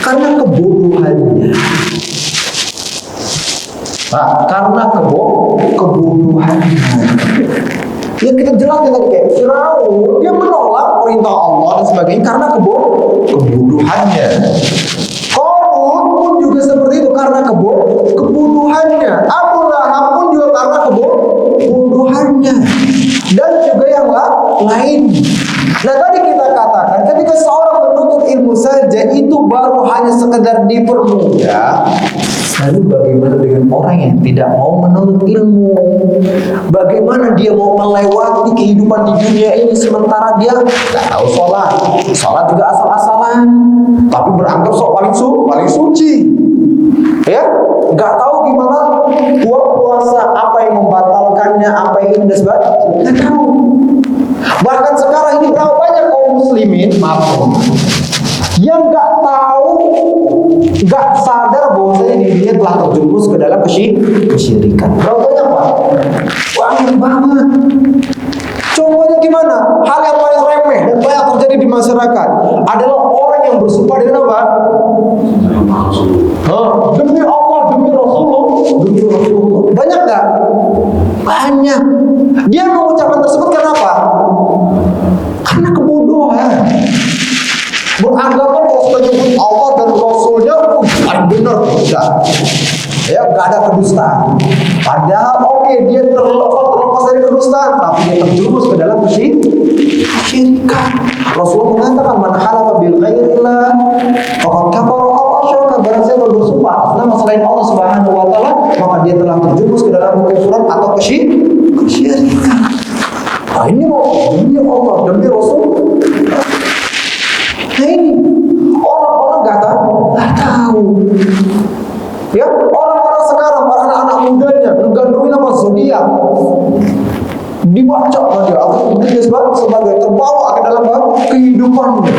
Karena kebodohannya. Karena kebodohannya. Ya, kita jelaskan tadi kayak Firaun, dia menolak perintah Allah dan sebagainya karena kebodohannya. Qarun pun juga seperti itu karena kebodohannya. Abu Lahab pun juga karena kebodohannya. Dan juga yang lain. Nah, tadi kita katakan ketika seorang menuntut ilmu saja itu baru hanya sekedar dipermudah. Lalu bagaimana dengan orang yang tidak mau menuntut ilmu? Bagaimana dia mau melewati kehidupan di dunia ini sementara dia nggak tahu sholat juga asal-asalan, tapi beranggap paling suci, ya, nggak tahu gimana puasa, apa yang membatalkannya, apa yang ini dan sebagainya, nggak tahu. Bahkan sekarang ini berapa banyak kaum muslimin, yang nggak tahu, nggak sadar bahwasanya dirinya telah terjerumus ke dalam kesyirikan. Berapa banyak Pak? Banyak banget. Contohnya gimana? Hal yang paling remeh dan banyak terjadi di masyarakat adalah orang yang bersumpah dengan apa? Demi Allah, demi Rasulullah. Banyak nggak? Banyak. Dia mengucapkan tersebut kenapa? Karena kebodohan. Beranggapan kalau sudah nyebut Allah dan Rasulnya paling benar, udah. Ya, nggak ada kedustaan. Padahal dia terlepas dari kedustaan, tapi dia terjerumus ke dalam kesyirikan. Rasulullah mengatakan, man halafa bil ghairillah faqad kafara aw asyraka, barang siapa bersumpah atas nama selain Allah Subhanahu wa taala, maka dia telah terjerumus ke dalam kekufuran atau kesyirikan. Nah, ini mau demi Allah, demi Rasul. Nah, ini orang-orang nggak tahu. Ya, orang-orang sekarang, para anak-anak mudanya menggandrungi nama zodiak, dibaca dia, atau kemudian dia sebagai terbawa ke dalam kehidupannya.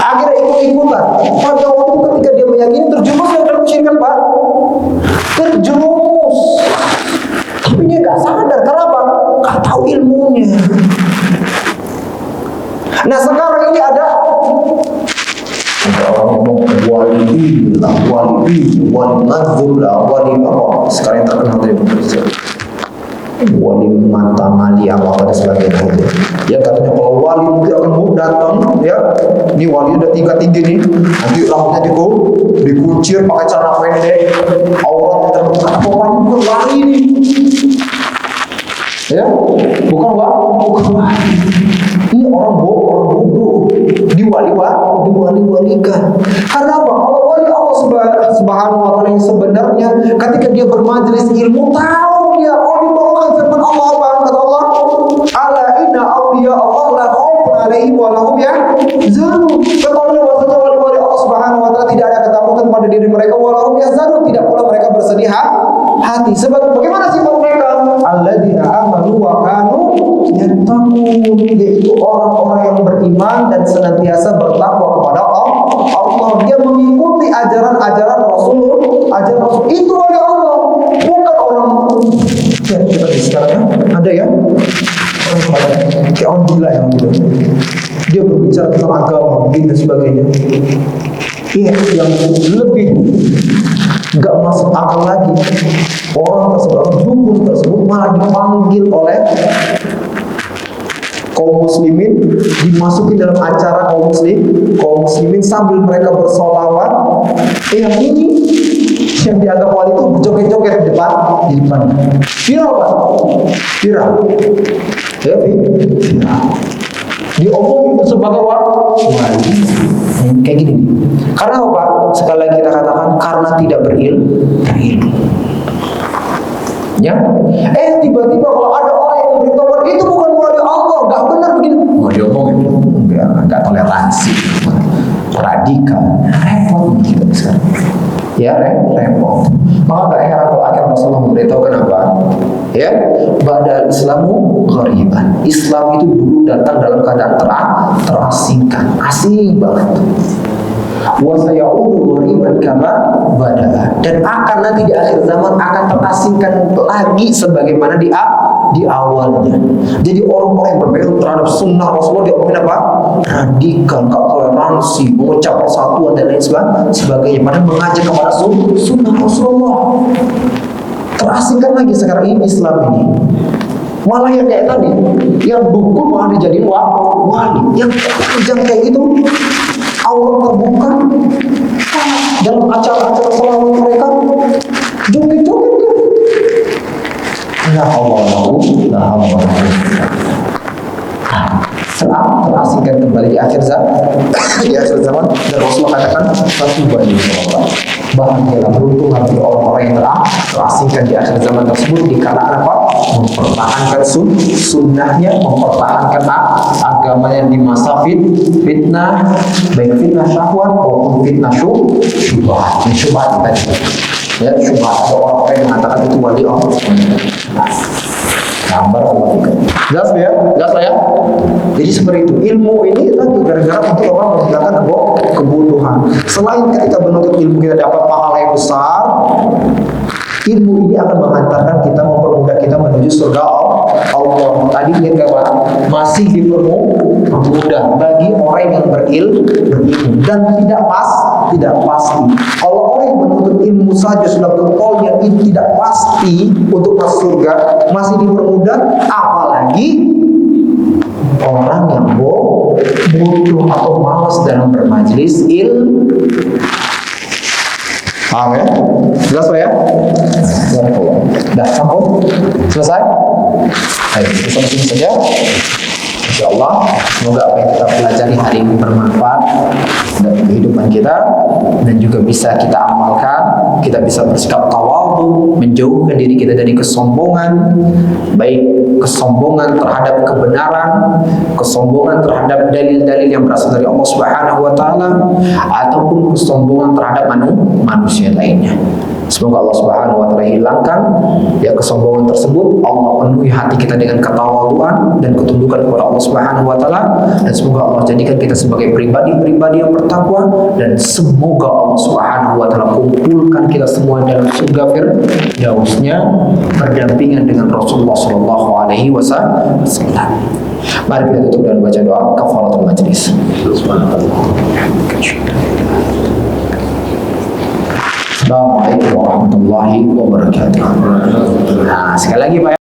Akhirnya ikut-ikutan. Pada waktu ketika dia meyakini, terjerumus dalam kesyirikan, Pak. Terjerumus. Tapi dia nggak sadar, kenapa? Nggak tahu ilmunya. Nah sekarang ini ada orang ngomong wali lah, wali nazul lah, wali apa? Sekarang yang terkenal dari pemerintah, wali mata mali apa dan sebagainya. Ya katanya kalau wali nanti akan mau datang, ya, ini wali udah tingkat tinggi nih, nanti rambutnya dikuncir pakai celana pendek, auratnya terbuka. Pokoknya bukan wali nih, ya, bukan wali. Ini orang bodoh, diwali-walikan. Karena apa? Kalau wali Allah Subhanahu wa taala yang sebenarnya ketika dia bermajelis ilmu tahu dia dibawakan firman Allah apa kata Allah? Ala inna awliya Allah la khaufun alaihim wa lahum yahzanun. Ketahuilah bahwasanya wali-wali Allah Subhanahu wa taala tidak ada ketakutan pada diri mereka wa lahum yahzanun, tidak pula mereka bersedih hati. Sebab bagaimana sifat mereka? Alladzina amanu wa kanu yattaqun, yaitu orang-orang yang beriman dan senantiasa bertakwa kepada Allah. Dia mengikuti ajaran-ajaran Rasul. Itu oleh Allah, bukan orang. Ya, kita di sekarang ada ya orang kayak orang gila yang gitu. Dia berbicara tentang agama dan sebagainya. Iya, yang lebih nggak masuk akal lagi, orang tersebut, dukun tersebut malah dipanggil oleh kaum muslimin, dimasukin dalam acara kaum muslimin sambil mereka bersolawat. Yang ini yang dianggap wali itu joget-joget di depan. Viral kan? Viral. Ya, viral. Diomongin sebagai wali. Kayak gini. Karena apa? Sekali lagi kita katakan karena tidak berilmu. Ya. Tiba-tiba kalau ada orang yang beritahu itu bukan wali Allah, nggak benar begini. Diomongin. Nggak toleransi. Radikal. Repot kita sekarang. Ya, repot. Maka nggak heran kalau akhirnya Rasulullah memberitahu kenapa? Ya, badal Islamu ghariban. Islam itu dulu datang dalam keadaan terasingkan, asing banget. Wa sayaudu ghariban kama bada. Dan akan nanti di akhir zaman akan terasingkan lagi sebagaimana di awalnya. Jadi orang-orang yang berpegang terhadap sunnah Rasulullah diomongin apa? Radikal, gak toleransi, mengucap persatuan dan lain sebagainya. Padahal mengajak kepada sunnah Rasulullah. Terasingkan lagi sekarang ini Islam ini. Malah yang kayak tadi, yang dukun malah dijadiin wali. Yang panjang kayak gitu, aurat terbuka dalam acara-acara selawat mereka, joget-joget dia. Ya Allah, setelah terasingkan kembali di akhir zaman, dan Rasulullah katakan bahagialah, beruntung bagi orang-orang yang terasingkan di akhir zaman tersebut dikarenakan apa? Mempertahankan sunnahnya, mempertahankan agamanya di masa fitnah, baik fitnah syahwat maupun fitnah syubhat. Syubhat tadi, ya, syubhat ada orang-orang yang mengatakan itu wali Allah. Gambar Allah. Jelas ya? Jadi seperti itu. Ilmu ini tadi gara-gara untuk orang menghilangkan kebodohan. Selain ketika menuntut ilmu kita dapat pahala yang besar, ilmu ini akan mengantarkan kita, mempermudah kita menuju surga Allah. Tadi ingat kawan, masih dipermudah bagi orang yang berilmu dan tidak pasti. Kalau orang yang menuntut ilmu saja sudah getolnya itu tidak pasti untuk masuk surga, masih dipermudah, apalagi orang yang bodoh atau malas dalam bermajelis ilmu. Paham ya? Jelas ya? Dah sampai? Selesai? Ayo, sampai sini saja. InsyaAllah, semoga apa yang kita pelajari hari ini bermanfaat dalam kehidupan kita dan juga bisa kita amalkan. Kita bisa bersikap tawadhu, menjauhkan diri kita dari kesombongan, baik kesombongan terhadap kebenaran, kesombongan terhadap dalil-dalil yang berasal dari Allah Subhanahu wa taala, ataupun kesombongan terhadap manusia lainnya. Semoga Allah Subhanahu wa taala hilangkan ya kesombongan tersebut. Allah penuhi hati kita dengan ketawaduan dan ketundukan kepada Allah Subhanahu wa taala, dan semoga Allah jadikan kita sebagai pribadi-pribadi yang bertakwa, dan semoga Allah Subhanahu wa taala kumpulkan kita semua dalam surga firdausnya berdampingan dengan Rasulullah sallallahu alaihi wasallam. Mari kita tutup dengan baca doa kafaratul majlis. Assalamualaikum warahmatullahi wabarakatuh. Nah, sekali lagi Pak.